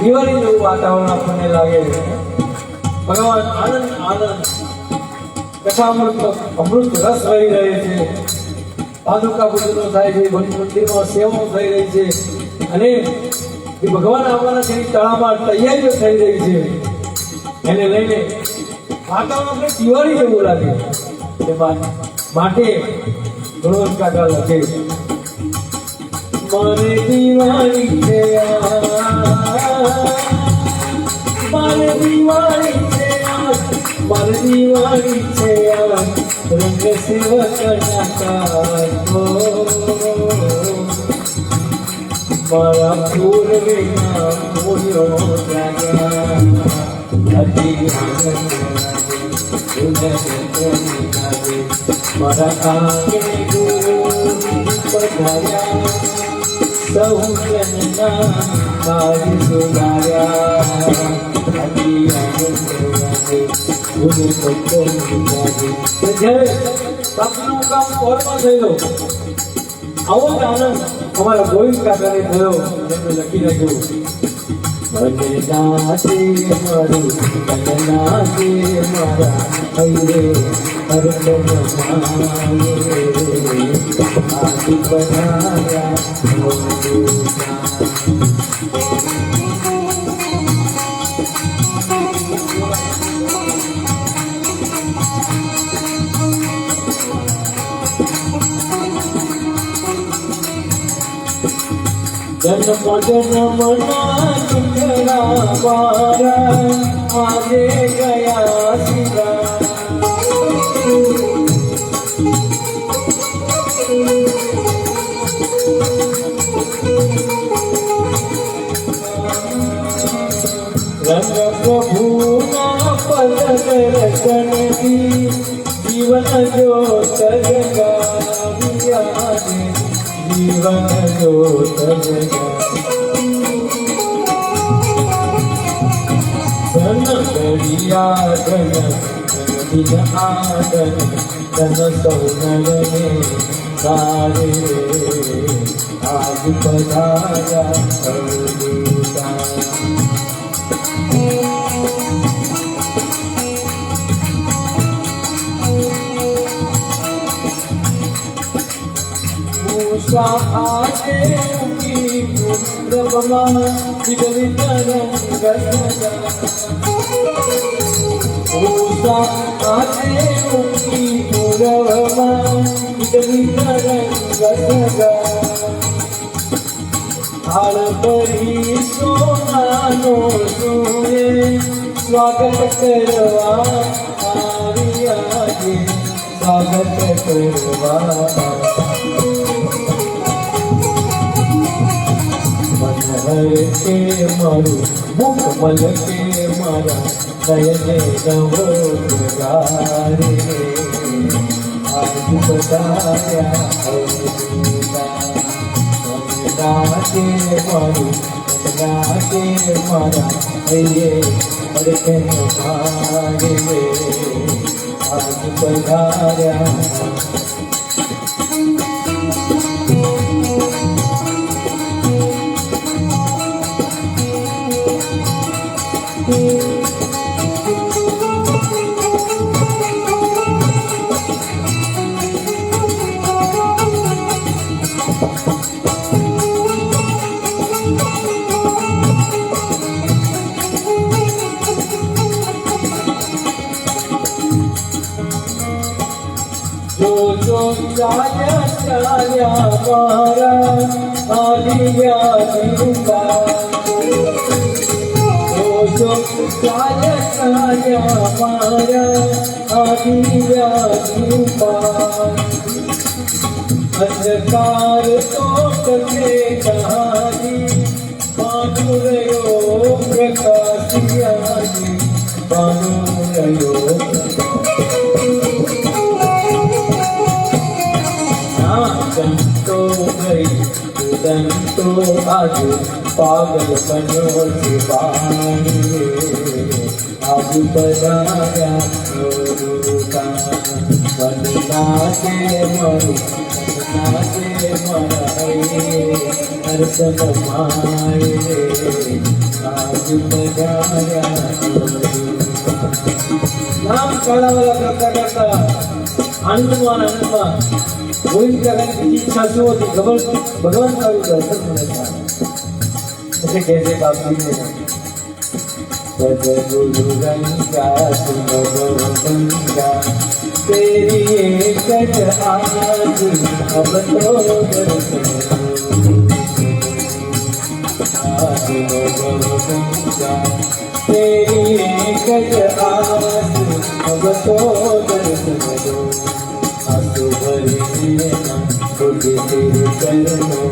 દિવાળી જેવું વાતાવરણ આપણને લાગે છે. ભગવાન આનંદ આનંદ કથામૃત અમૃત રસ વહી રહે છે. પાદુકા પૂજનો થાય છે, મંદિરમાં સેવાઓ થઈ રહી છે અને એ ભગવાન આવવાના તેની તળામાં તૈયારીઓ થઈ રહી છે. એને લઈને વાતાવરણ આપણે દિવાળી જેવું લાગે. એ માટે ગુણવંત કાકા લખે મારે દિવાળી છે મારે દિવાળી છે મારે દિવાળી છે રંગ સેવકના કાઢો મારા ફૂલ વિના ફૂલો મારા કાંગે પધાર્યા સૌ જનના મારી સુધાર્યા જ્યારે બાપુનું કામ કોર્ટમાં થયેલો આવો જ આનંદ અમારા ગોવિંદ કાકાને થયો. એમને લખી નાખ્યું નાચે મારું નાચે મારા હૈરે હરદમ આદિ બનાયા जन्म जन्म टुकड़ा पारा आगे गया सिरा रंग प्रभु पद दर्शन की जीवन जो तरगा जीवन जो तरगा धन गरिया धन दिन आदन धन सौनर ने सारे आज पधारा अवधूता। मूसा आगे उनकी ब्रह्मा मूसा आगे उनकी ब्रह्मा हाल परी सोनानो सुने स्वागत करवा आरिया गे स्वागत करवा। मनहर के मारू मुकमल के मारा नयने नवोगारे आज बताया अवधूता। नाचे मारू नाचे मारा ये बड़े मारे आज पधारा। जो चाया चाया मारा आलिया दिलवा। जो चाया चाया मारा आलिया दिलवा। अंधकार तो कथे कहानी मानुरयो प्रकाशिया मानुरयो। तो गई तो आज पागल बनो दीवानी आज बजाया अवधूता। बनना के मरू बनना के मराए दर्शन माए आज बजाया अवधूता। नाम काला वाला करता करता हनुमान गोविंद करने की इच्छा से वो भगवान का भी दर्शन होने था। ऐसे कैसे बात हुई है? गुरु गंगा सुनो गंगा तेरी एक आज अब तो दर्शन गंगा तेरी एक आज अब तो दर्शन दो। तेरे चरणों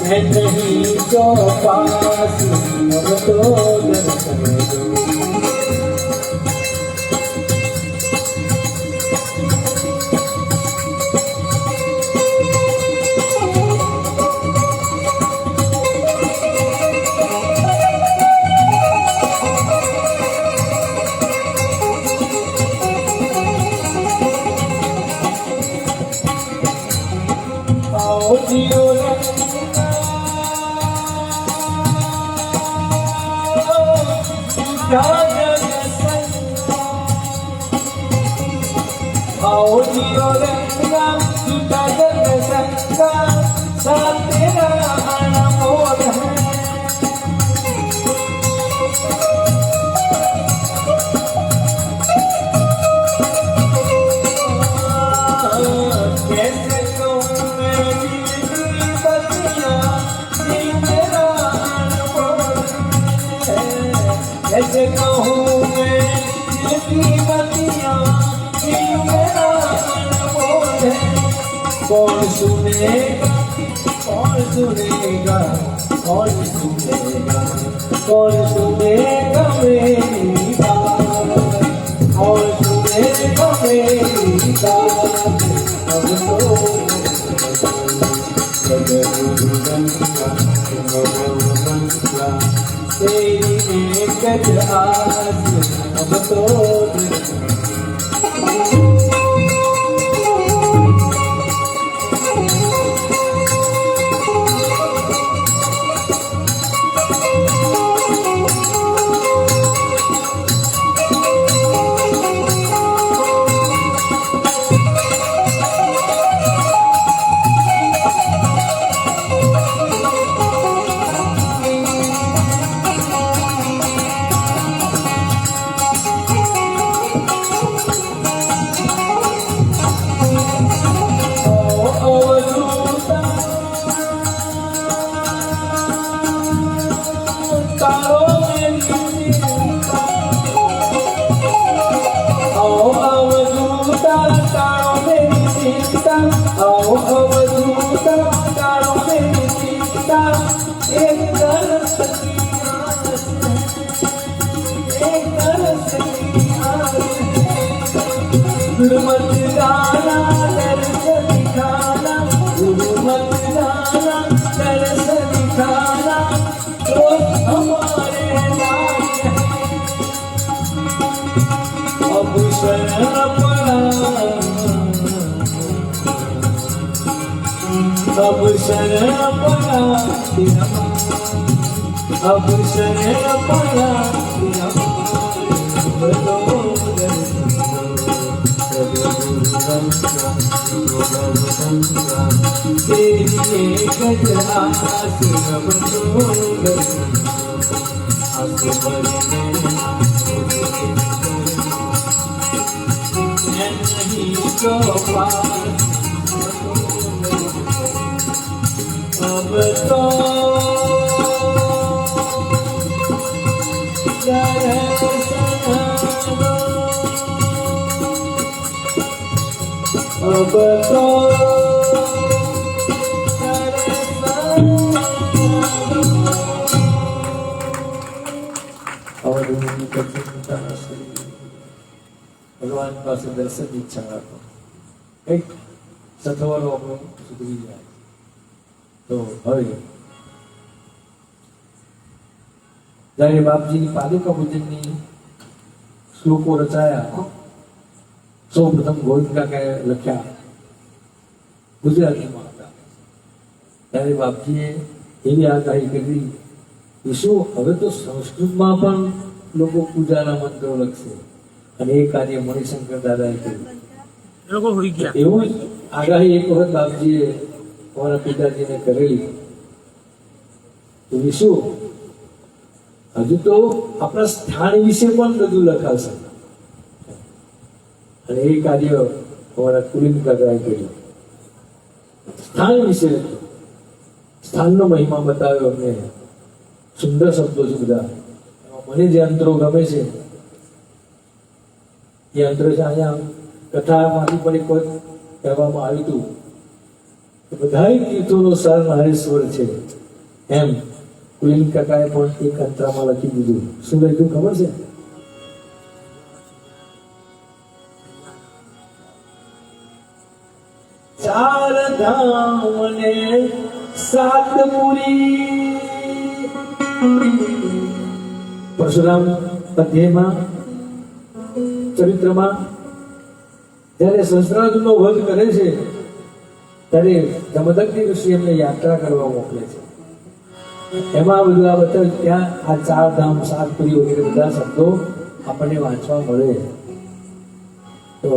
मैं नहीं जो पास अब तो दर्शन दो। आओ जियो रंगा झूठा जग संगा साथ तेरा अनमोल है। कैसे कहूँ मैं दिल की बतियाँ दिल तेरा अनमोल है। कैसे कहूँ मैं दिल की बतियाँ कौन सुनेगा कौन सुनेगा कौन सुनेगा कौन सुनेगा मेरी बात कौन सुनेगा मेरी बात। अब तो गुरु गंगा तेरी एक आज अब तो તારો મેરી आओ अवधूता तारो मेरी सीता आओ अवधूता तारो मेरी सीता एक तरस की आस एक तरस की आस गुरुमत गाना दर्श दिखाना गुरुमत गाना दर्श दिखाना तो हमारे लायक अब शरण पड़ा अब शरण पड़ा तेरा अब शरण पड़ा तेरा बलो तेरी एक आस बलो आस अब तो अब तो ભગવાન પાસે દર્શન ઈચ્છા રાખો એક સથવારો આપણો સુધરી જાય તો હવે જ્યારે બાપજીની પાદુકા પૂજનની શ્લોકો રચાયા સૌ પ્રથમ ગોવિંદ કાકાએ લખ્યા ગુજરાતીમાં હતા ત્યારે બાપજીએ એવી આગાહી કરી કે શું હવે તો સંસ્કૃતમાં પણ લોકો પૂજાના મંત્રો લખશે અને એ કાર્ય મણિશંકર દાદાએ કર્યું એવું જ આગાહી એક વખત બાપજીએ અમારા પિતાજીને કરેલી તો શું હજુ તો આપણા સ્થાન વિશે પણ બધું લખાશે અને એ કાર્ય અમારા કુલિન કાકાએ કર્યું સ્થાન વિશે સ્થાનનો મહિમા બતાવ્યો અમને સુંદર શબ્દો છે બધા મને જે અંતરો ગમે છે એ અંતર છે અહીંયા કથામાંથી પણ એક વખત કહેવામાં આવ્યું હતું કે બધા તીર્થોનો સર નારેશ્વર છે એમ કુલિન કાકાએ પણ એક અંતરામાં લખી દીધું શું લખ્યું ખબર છે ચાર ધામ ને સાત પુરી પરશુરામ અધ્યાયમાં ચરિત્રમાં જ્યારે સહસ્ત્રાર્જુનનો વધ કરે છે ત્યારે જમદગ્નિ ઋષિ એમને યાત્રા કરવા મોકલે છે એમાં બધું આ બતાવે ત્યાં આ ચાર ધામ સાત પુરી વગેરે બધા શબ્દો આપણને વાંચવા મળે તો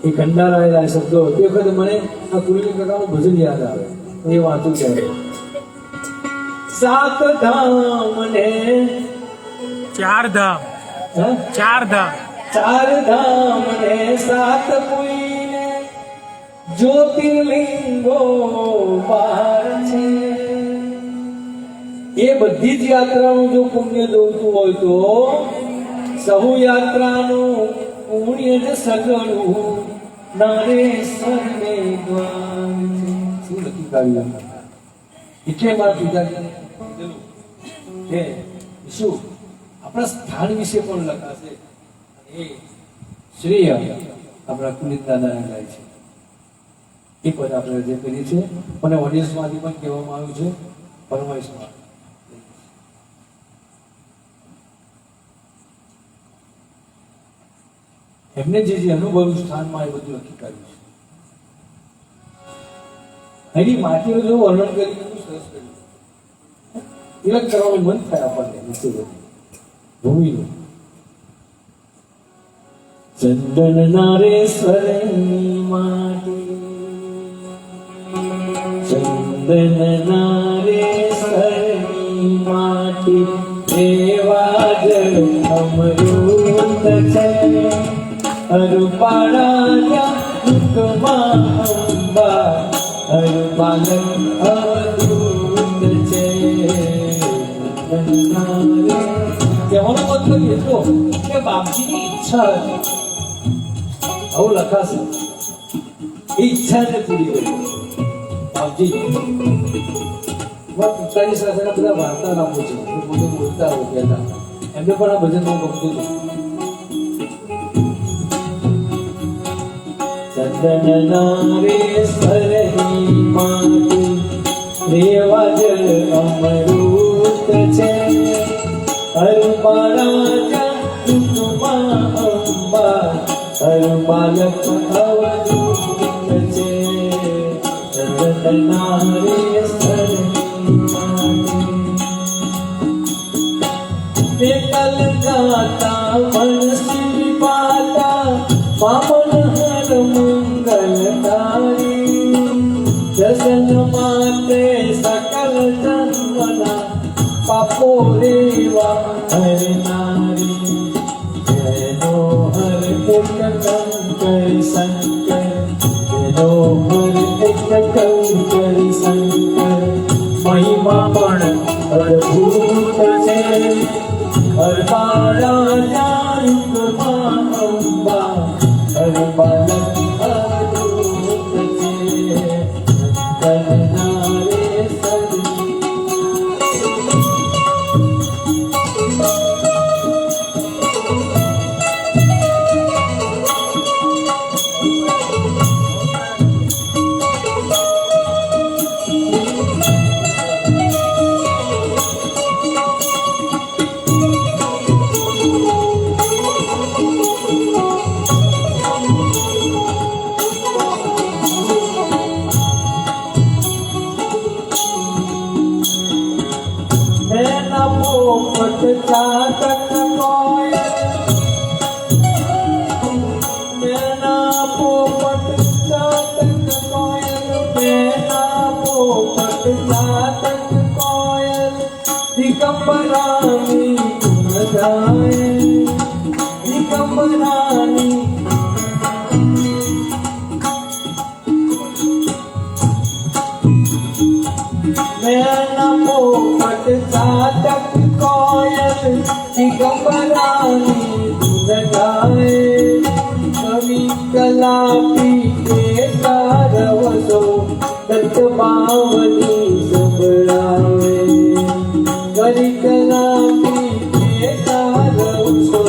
એ કંડારાયેલા શબ્દો તે વખતે મને આ કુલિન કાકાનું ભજન યાદ આવે એ વાંચું ત્યારે સાત ધામ ને ચાર ધામ ચાર ધામ ચાર ધામ ને સાત પુરી ને જ્યોતિર્લિંગો બાર છે એ બધી જ યાત્રાનું જો પુણ્ય દોડતું હોય તો સહુ યાત્રાનું પુણ્ય જ સગળું નારેશ્વરને દ્વાર છે. શું લખી કાઢ્યું એટલે મારા પિતાજીને કીધેલું કે શું આપણા સ્થાન વિશે પણ લખાશે અને એ શ્રેય આપણા કુલિન દાદાને જાય છે એક વાત આપણે જે કરીએ છીએ મને ઓડિયન્સમાંથી પણ કહેવામાં આવ્યું છે પરમાઈશમાં એમને જે અનુભવ્યું સ્થાનમાં એ બધું લખી કાઢ્યું છે એની માટીનું જો વર્ણન કરી એટલું સરસ કર્યું તિલક કરવાનું મન થાય આપણને નીચે બધી ભૂમિનું ચંદન નારેશ્વરની માટી ચંદન નારેશ્વરની માટી એવા જ અમૃત છે અરુપાળા દુઃખમાં અંબા અરુપાલક અવધૂત છે કહેવાનો મતલબ એટલો કે બાપજીની ઈચ્છા હતી, આવું લખાશે, ઈચ્છાને પૂરી કરી બાપજી. મારા પિતાની સાથેના બધા વાર્તાલાપો છે, બધું બોલતા હોય કહેતા, એમને પણ આ ભજન હું ગમતું હતું. ચંદનનારેશ્વરની માટી રેવા જળ અમૃત છે, હરબારાજા કુસુમા અંબા, હરબાલક અવધૂત છે. ચંદનનારેશ્વરની માટી એકલ ગાતા મનસી પાતા પાવન હર મંગલકારી, દર્શન માત્રે સકલ જન્મના પાપો રેવા હરનારી. જેનો હર એક કંકર શંકર, જેનો હર એક કંકર શંકર, મહિમા પણ અદ્ભુત છે. હરબારાજા રૂપમાં અંબા, હરબાલક અદ્ભુત છે. પોપટ ચાતક કોયલ, મેના પોપટ ચાતક કોયલ, મેના પોપટ ચાતક કોયલ, દિગંબરાની ગુણ ગાય, દિગંબરાની મેના પોપટ ચાતક કોયલ, દિગંબરાની ધૂન ગાય. કવિ કલાપી કે કારવસો દત્ત બાવની સંભળાવે. કવિ કલાપી કે કારવસો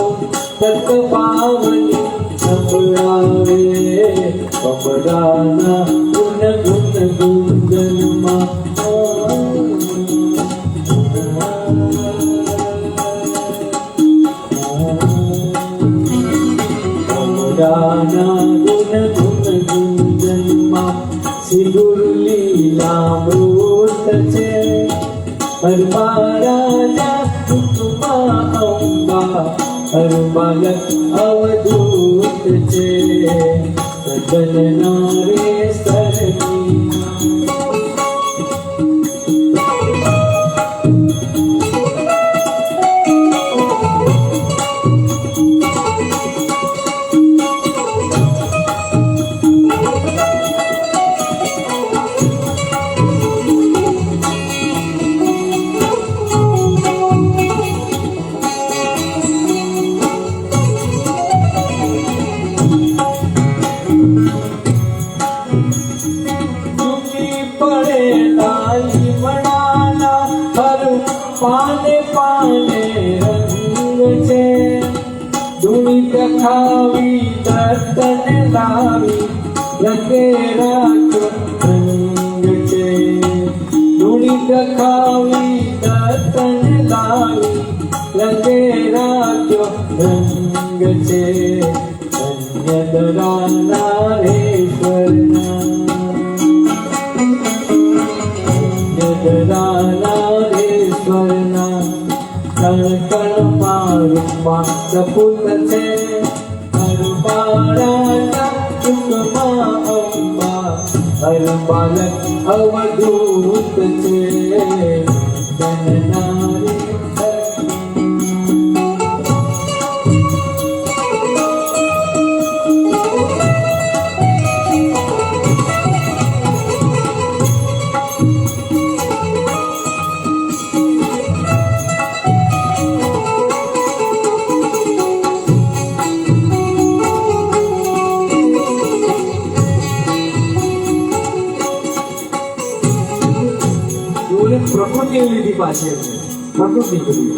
દત્ત બાવની સંભળાવે. કમરાના ગુણ ગુણ ગુંજનમાં ગુણ ગુણ ગુંજનમાં સિંદૂર લીલામૃત છે. હરબારાજા કુસુમા અંબા, હરબાલક અવધૂત છે. ચંદનનારેશ્વરની પાને પાને રંગ છે. ધૂણી ખાવી દર્શન લાવી રંગે રાખ્યો રંગ છે. ધૂણી ખાવી દર્શન લાવી રંગે રાખ્યો રંગ છે. ધન્ય દરાનારેશ્વરના, ધન્ય દરાનારેશ્વરના કણ કણમાં રૂપમાં સપૂત છે. હરબારાજા કુસુમા અંબા, હરબાલક અવધૂત છે. પાછી એમને પ્રકૃતિ બધી.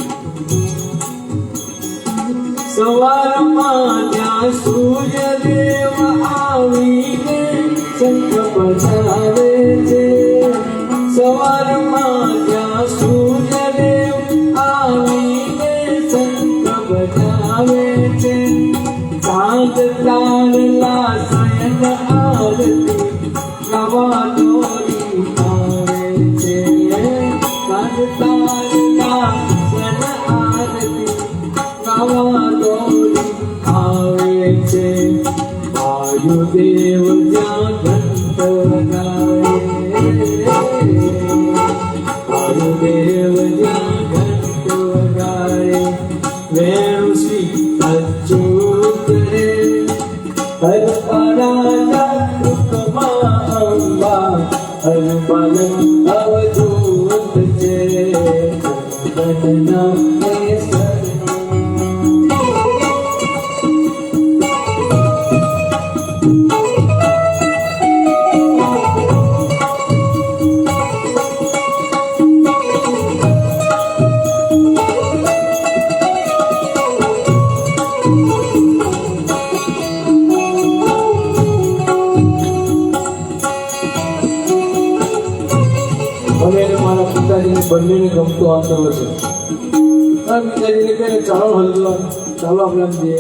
સવારમાં ત્યાં સૂર્યદેવ આવીને શંખ બજાવે છે. સવારમાં ત્યાં સૂર્યદેવ આવીને શંખ બજાવે છે. ચાંદ તારલા શયન આરતી ગાવા દોરી આવે છે. ચાંદ તારલા શયન આરતી ગાવા દોરી આવે છે. વાયુદેવ જ્યાં ઘંટ વગાડે, વાયુદેવ જ્યાં ઘંટ વગાડે, વેણુ શ્રી અચ્યુત રે. હરપરા જાગૃતમાં અંબા, હરમલ અવધૂત છે. જગન્ના બંનેને ગમતો આંતર છે. પિતાજીને કહે ચાલો હલવા, ચાલો આપણે આમ જઈએ.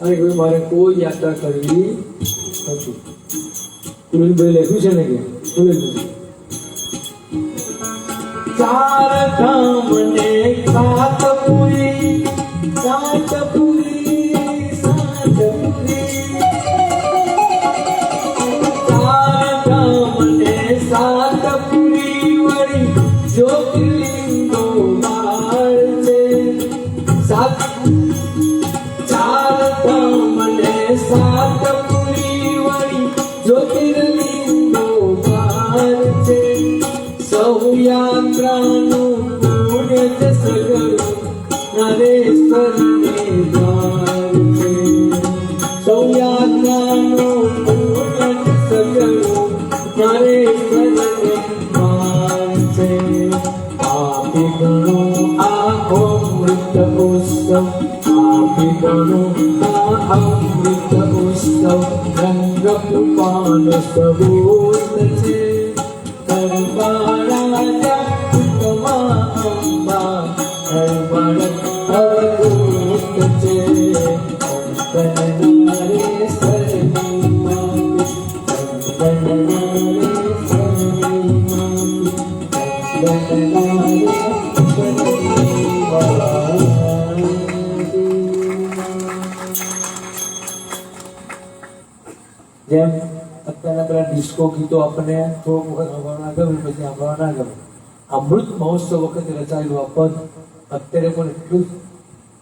અને કહ્યું મારે કોઈ યાત્રા કરવી નથી. સુરેશભાઈ લખ્યું છે ને કે શું લખ્યું? ચાર ધામ ને સાતપુરી, સાતપુરી, સાતપુરી. ચાર ધામ ને સાતપુરી વળી જ્યોતિર્લિંગો બાર છે. ચાર ધામ ને સાતપુરી વળી જ્યોતિર્લિંગો બાર છે. સૌ યાત્રાનું પુણ્ય જ સગળું નરેશ્વરને દ્વાર છે. સૌ યાત્રાનું પુણ્ય જ સગળું નરેશ્વરને દ્વાર છે. આપી ગણો આ અમૃત ઉત્સવ, આપી ગણો આ અમૃત ઉત્સવ, રંગ કૃપાન સબૂત છે. હરબાળા જાગૃતમાં અંબા, હરબાળા અવધૂત છે. વંદનારે સરની માતી, વંદનારે સરની માતી, વંદનારે સરની માતી. જેમ અત્યારના પેલા ડિસ્કો ગીતો આપણને થોડોક વખત સાંભળવા ગમે, પછી સાંભળવા ના ગમે. અમૃત મહોત્સવ વખતે રચાયેલું આ પદ અત્યારે પણ એટલું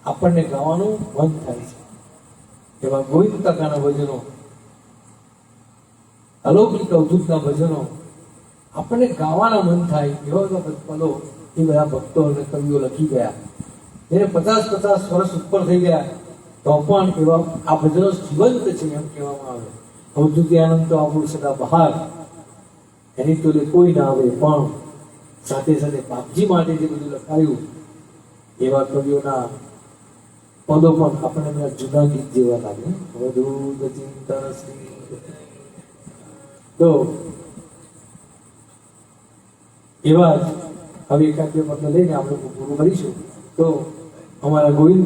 આપણને ગાવાનું મન થાય છે. એવા ગોવિંદ કાકાના ભજનો, અલૌકિક અવધૂતના ભજનો આપણને ગાવાના મન થાય એવા પદો એ બધા ભક્તો અને કવિઓ લખી ગયા. જેને 50-50 વર્ષ ઉપર થઈ ગયા તો પણ એવા આ ભજનો જીવંત છે એમ કહેવામાં આવે. અવધૂતી આનંદ તો આપણું સદા બહાર, એની તો કોઈ ના આવે. પણ સાથે સાથે બાપજી માટે જે બધું લખાયું એવા કવિઓના પદો પણ આપણને બધા જૂના ગીત જેવા લાગે. વધુ ચિંતન તો એવા જ હવે એકાદ બે પદ લઈને આપણે પૂરું કરીશું. તો અમારા ગોવિંદ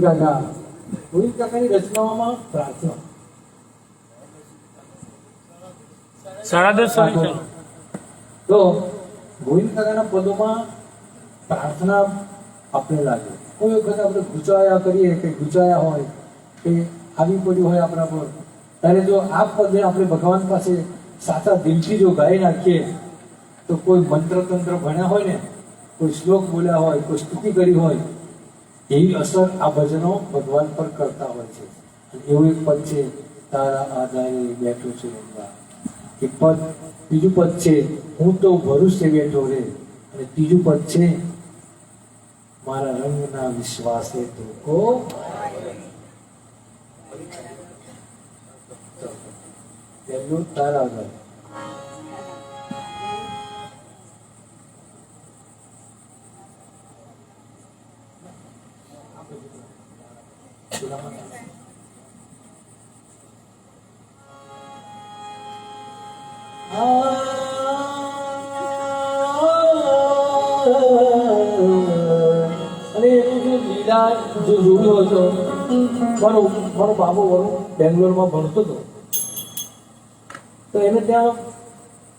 કાકાની રચનાઓમાં પ્રાર્થના 10:30 તો ગોવિંદ કાકાના પદોમાં પ્રાર્થના આપણે લાગે. કોઈ વખત આપણે ગુચાયા કરીએ કે ગુચાયા હોય કે આવી પડ્યું હોય આપણા પર, ત્યારે જો આ પદને આપણે ભગવાન પાસે સાચા દિલથી જો ગાઈ નાખીએ તો કોઈ મંત્ર તંત્ર ભણ્યા હોય ને, કોઈ શ્લોક બોલ્યા હોય, કોઈ સ્તુતિ કરી હોય, એવી અસર આ ભજનો ભગવાન પર કરતા હોય છે. એવું એક પદ છે, તારા આધારે બેઠો છું રંગા. એક પદ, બીજું પદ છે, હું તો ભરોસે બેઠો રે. અને ત્રીજું પદ છે, મારા રંગના વિશ્વાસે ધોકો. પહેલું તારા આધારે. અને એનું જે લીલા જે જોડ્યો હતો, મારો બાબો બેંગ્લોરમાં ભણતો હતો, તો એને ત્યાં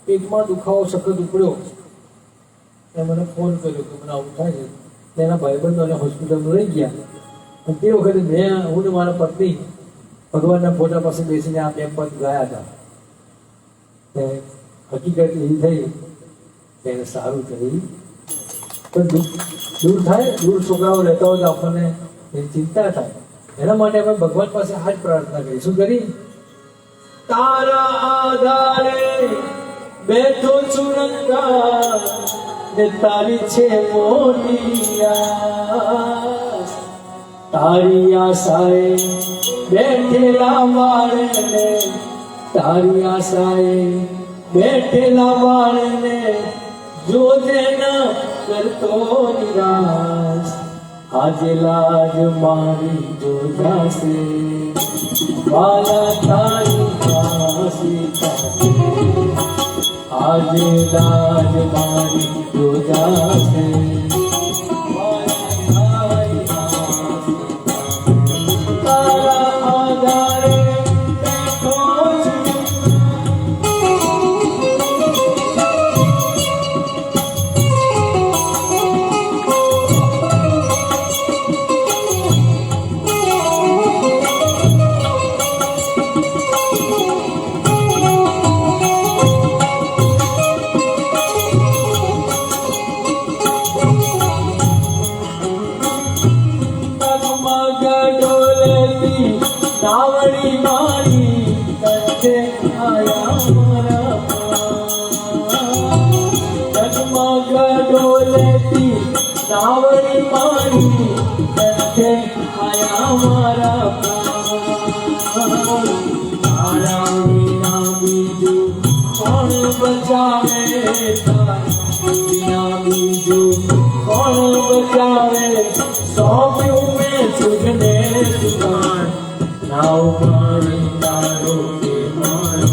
પેટમાં દુખાવો સખત ઉપડ્યો. એ મને ફોન કર્યો કે મને આવું થાય છે. તેના ભાઈબંધો અને હોસ્પિટલમાં લઈ ગયા. અને તે વખતે હું ને મારા પત્ની ભગવાનના ફોટા પાસે બેસીને આ બે પદ ગાયા હતા. હકીકત એવી થઈ કે એને સારું થઈ, પણ દૂર થાય, દૂર છોકરાઓ રહેતા હોય તો આપણને એની ચિંતા થાય. એના માટે અમે ભગવાન પાસે આ જ પ્રાર્થના કરી. શું કરી? તારા આધારે બેઠો છું રંગા ને તારી છે મોટી આસ. તારી આશાએ બેઠેલા બાળને, તારી આશાએ બેઠેલા બાળને જોજે ન કરતો નિરાશ. આજે લાજ મારી જોજાશે વાલા તારી પાસે. આજે લાજ મારી જોજાશે તારા આધારે બેઠો છું. નાવડી મારી કંઠે આયા મારા જગમગ ડોલેતી. નાવડી મારી કંઠે આયા મારા તારા વિના બીજું કોણ બચાવે, વિના બીજું કોણ બચાવે. સોંપ્યું મેં સુગને સુકાન, નાવ મારી તારો કે મારો.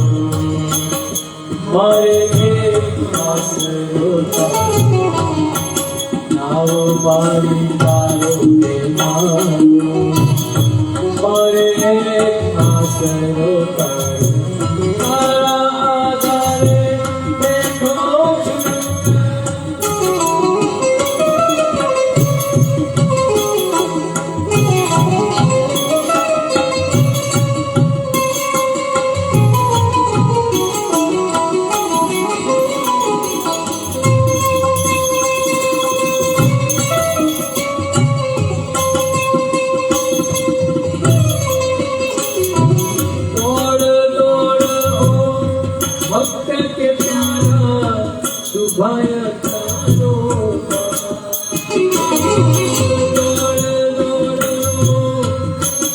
મારે એક આશરો તારો, નાવ મારી તારો કે મારો. મારે એક આશરો તારો, તારા આધારે બેઠો છું.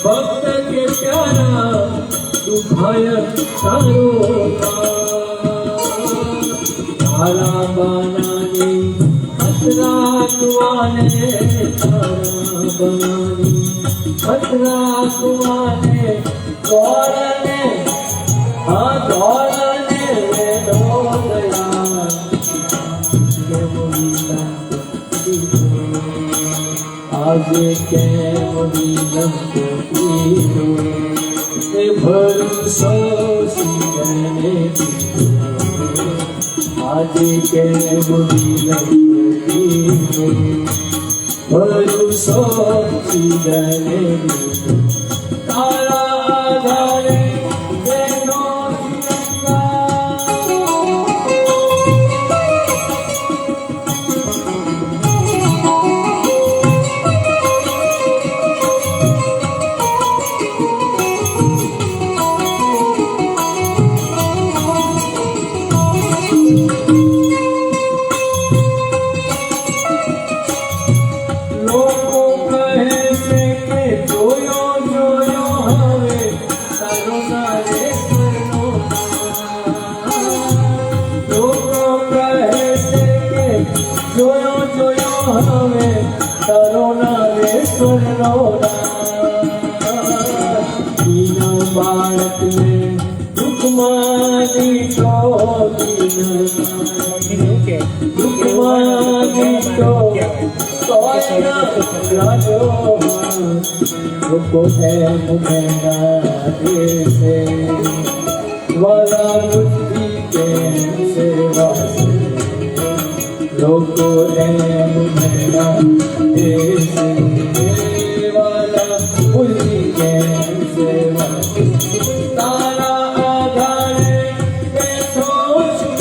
ભક્ત કે પ્યારા દુભાય તારો તારા બનાની ખતરા કુવાને, તારા બનાની ખતરા કુવાને. દોડને હા દોડને દોડયા આજે કેમ વિલંબ કીધો, એ ભરોસો શીખને દીધો. આજે કેમ વિલંબ કીધો, ભરોસો શીખને દીધો. તારા આધારે બેનો લોકો કહે છે કે જોયો ઈશ્વરનો દીન બાળકને દુઃખમાં લોકો એમ કહેના દેશે વાલા બુદ્ધિ કેમ સેવા લોકો એમ કહેના દેશે વાલા બુદ્ધિ કેમ સેવા તારા આધારે બેઠો છું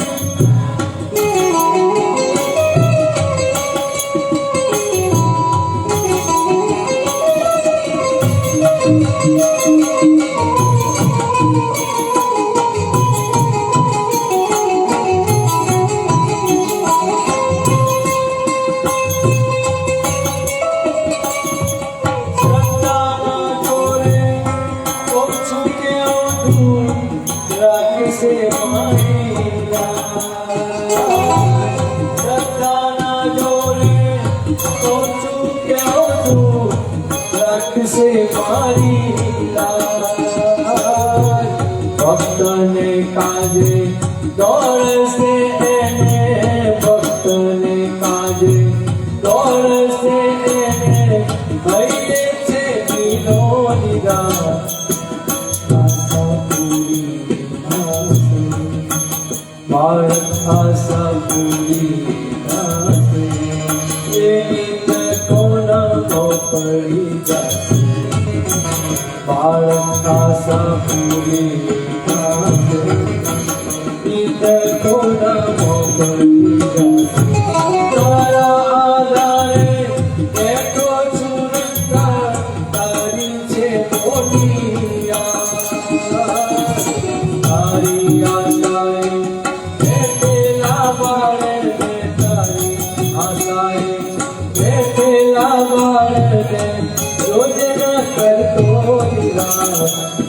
से मारी भक्तने काजे दौड़ से भक्तने काजे दौड़ से भैले से मीनो निगाह भारत आशा पूरी पड़ी जाती बालक आशा पूरी को नमो पड़ी जाती तारा आधारे देखो चुनका तारी छे मोनिया तारी आशाए बेटेला बाळे तारी आशाए बेटेला बाळे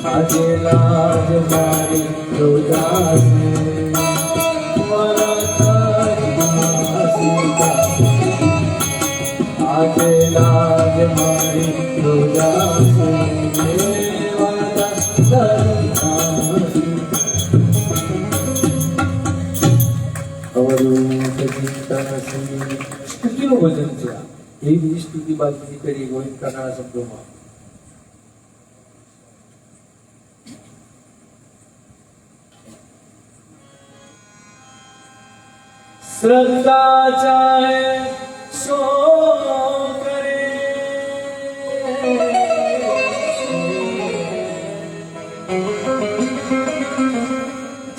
આજે લાજ મારી રોજાશે આજે લાજ મારી રોજાશે સ્તુતિનું ભજન છે આ એ બધી સ્તુતિ બાતની કરી ગોવિંદના શબ્દોમાં श्रद्धा चाहे सो करे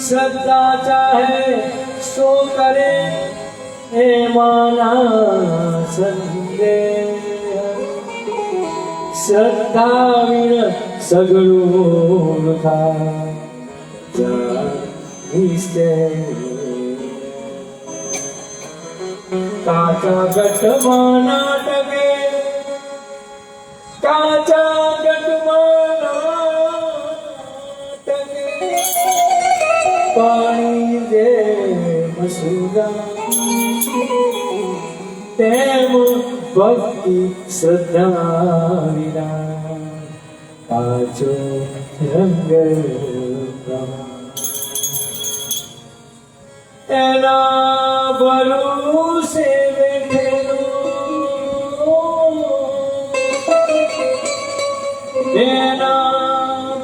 श्रद्धा चाहे सो करे हे माना संगे श्रद्धा विण सगळું था काचा गठमा नाटके काचा गठमा नाटके पाणी दे मसुरा तेम भक्ति श्रद्धा विना पाचो रंग एना भरोसे बैठेलो एना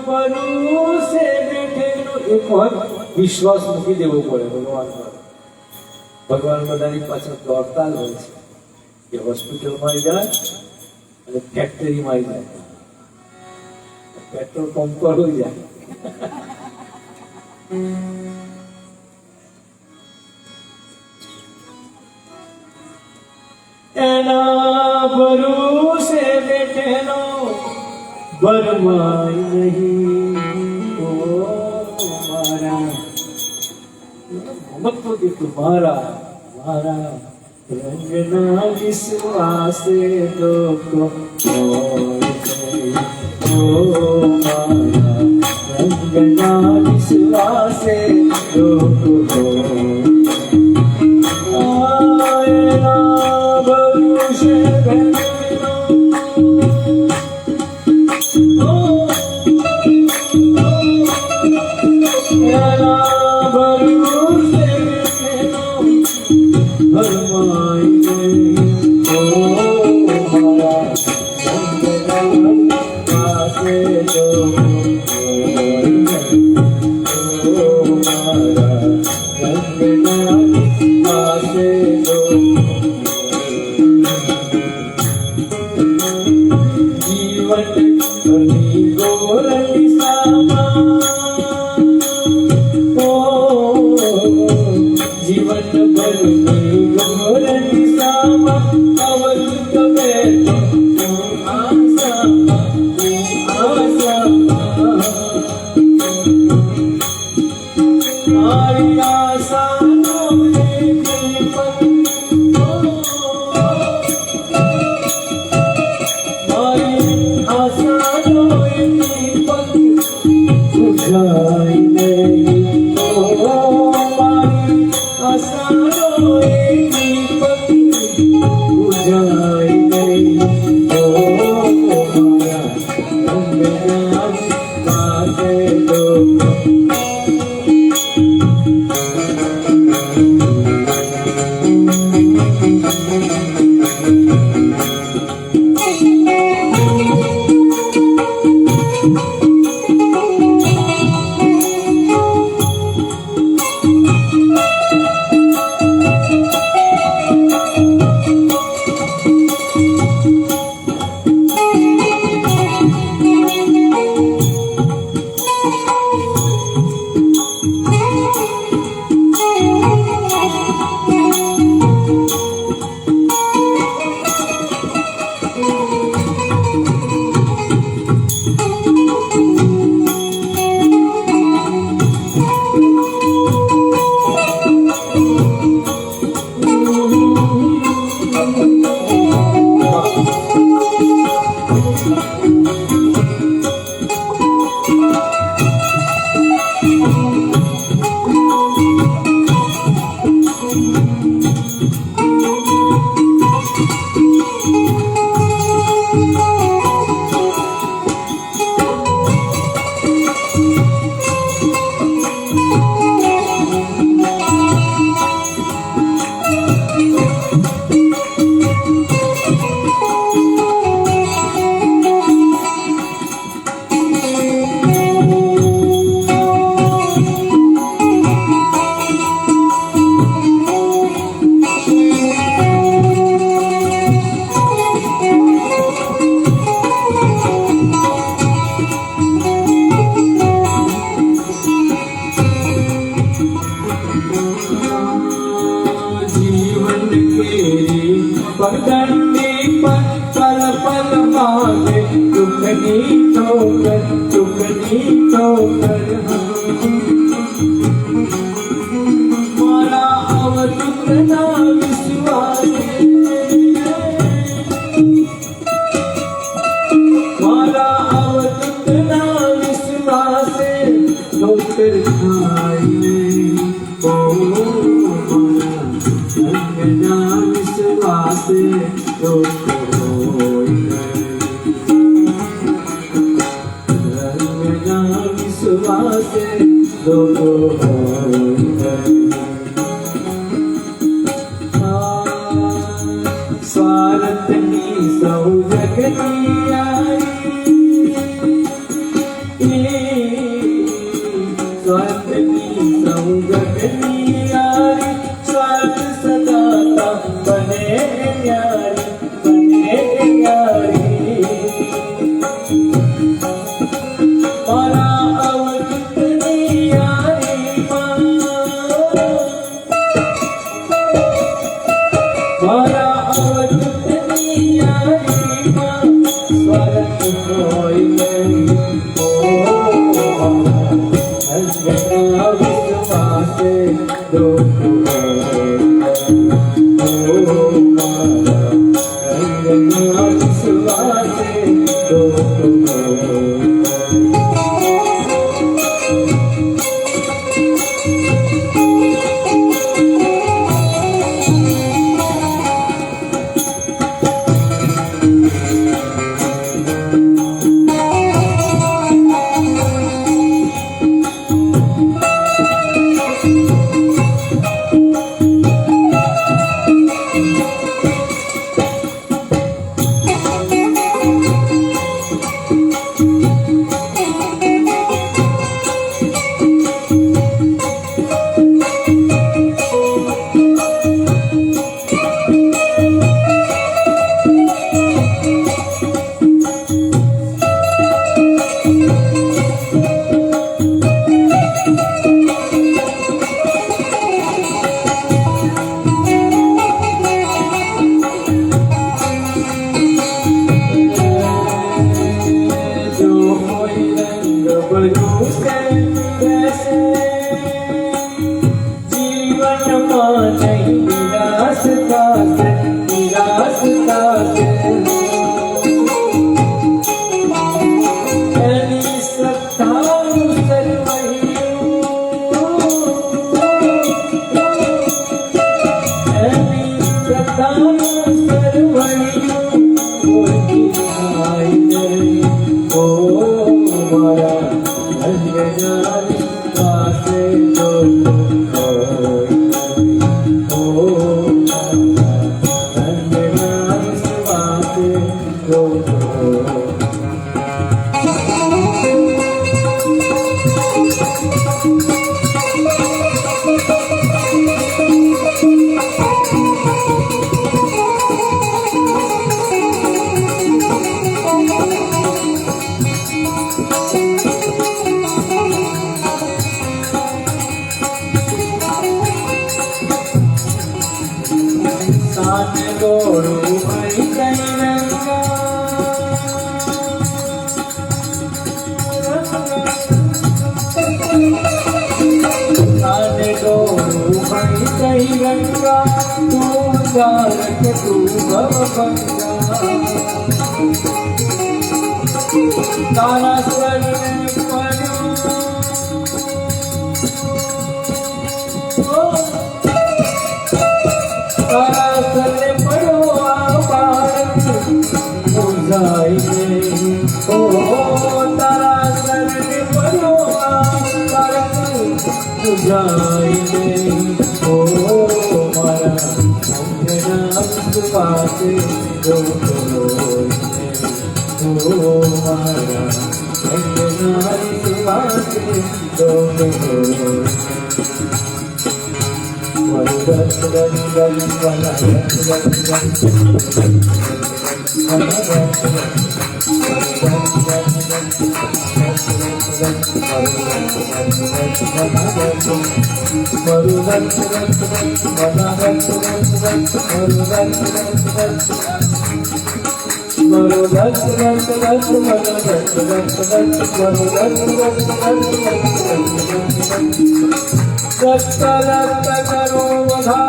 भरोसे बैठेलो एक वक्त विश्वास મૂકી દેવો પડે ભગવાન પર ભગવાન બધાની પાછળ દોડતા જ હોય છે કે હોસ્પિટલમાં જાય અને ફેક્ટરીમાં જાય પેટ્રોલ પંપ પર હોય જાય એના ભરોસે બેઠેલો બરમાય નહીં ઓ મારા મત તો દેખો મારા મારા રંગના વિશ્વાસે લોકો ઓ મારા રંગના વિશ્વાસે લોકો આયના ભરોસે બેઠેલો જીવન ભરની ગોરલી સામા ઓ જીવન ભરની ગોરલી સામા અવધૂત બેઠો આસામાં મારી આશાનો એક મારી આશાનો એક બુઝાઈ નહીં મારી આશાનો એક બુઝાઈ નહીં મારા અંગના કાતે તો पगडंडी पर पल पल मांगे दुखनी ठोकर मारा अवधूत ना विश्वासे मारा अवधूत ना विश्वासे ठोकर खाए ओ मारा विश्वासे विश्वासे स्वार्थनी सौ जगती स्वार्थनी सौ जगती स्वार्थ सदाता बने यारी मारा अवधूत यारी मारा अवधूत यारी स्वार्थ होई नहीं विश्वासे दुख विश्वासे से कैसे जीवन में नहीं विरासता से एनी सत्ताओं गंगा तू जारक तू भवभंगा तारा स्वर तारा स्वर पढ़ो आपार मुझाई ओ तारा स्वर पढ़ो आपार मुझाई ओ मारा अंजना पासे ओ मारा अंजना पासे करो बधा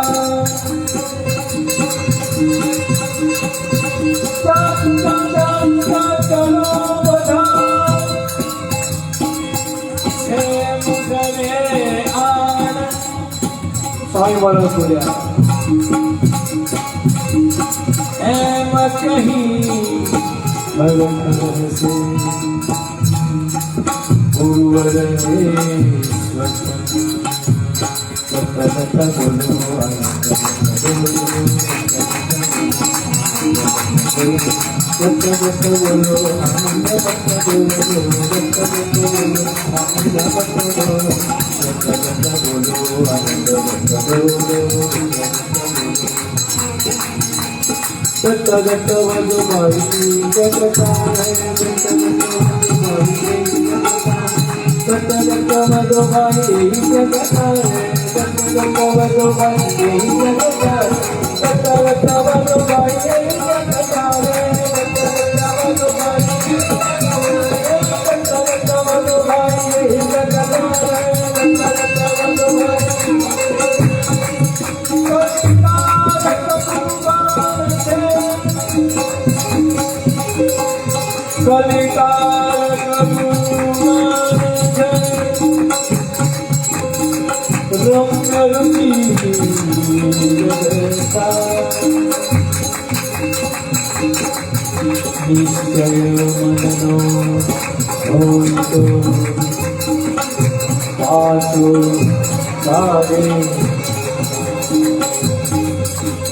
स्वामी वाला बोलिया एम कहीं भगवान से गुरुवर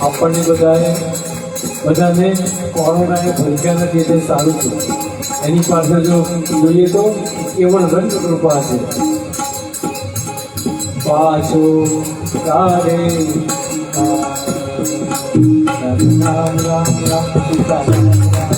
આપણને બધાને કોરોનાએ ભરક્યા નથી એટલે સારું છે. એની પાછળ જો જોઈએ તો કેવળ રંગ કૃપા છે. પાછો તારે રામ રામ રામ રામ સીતા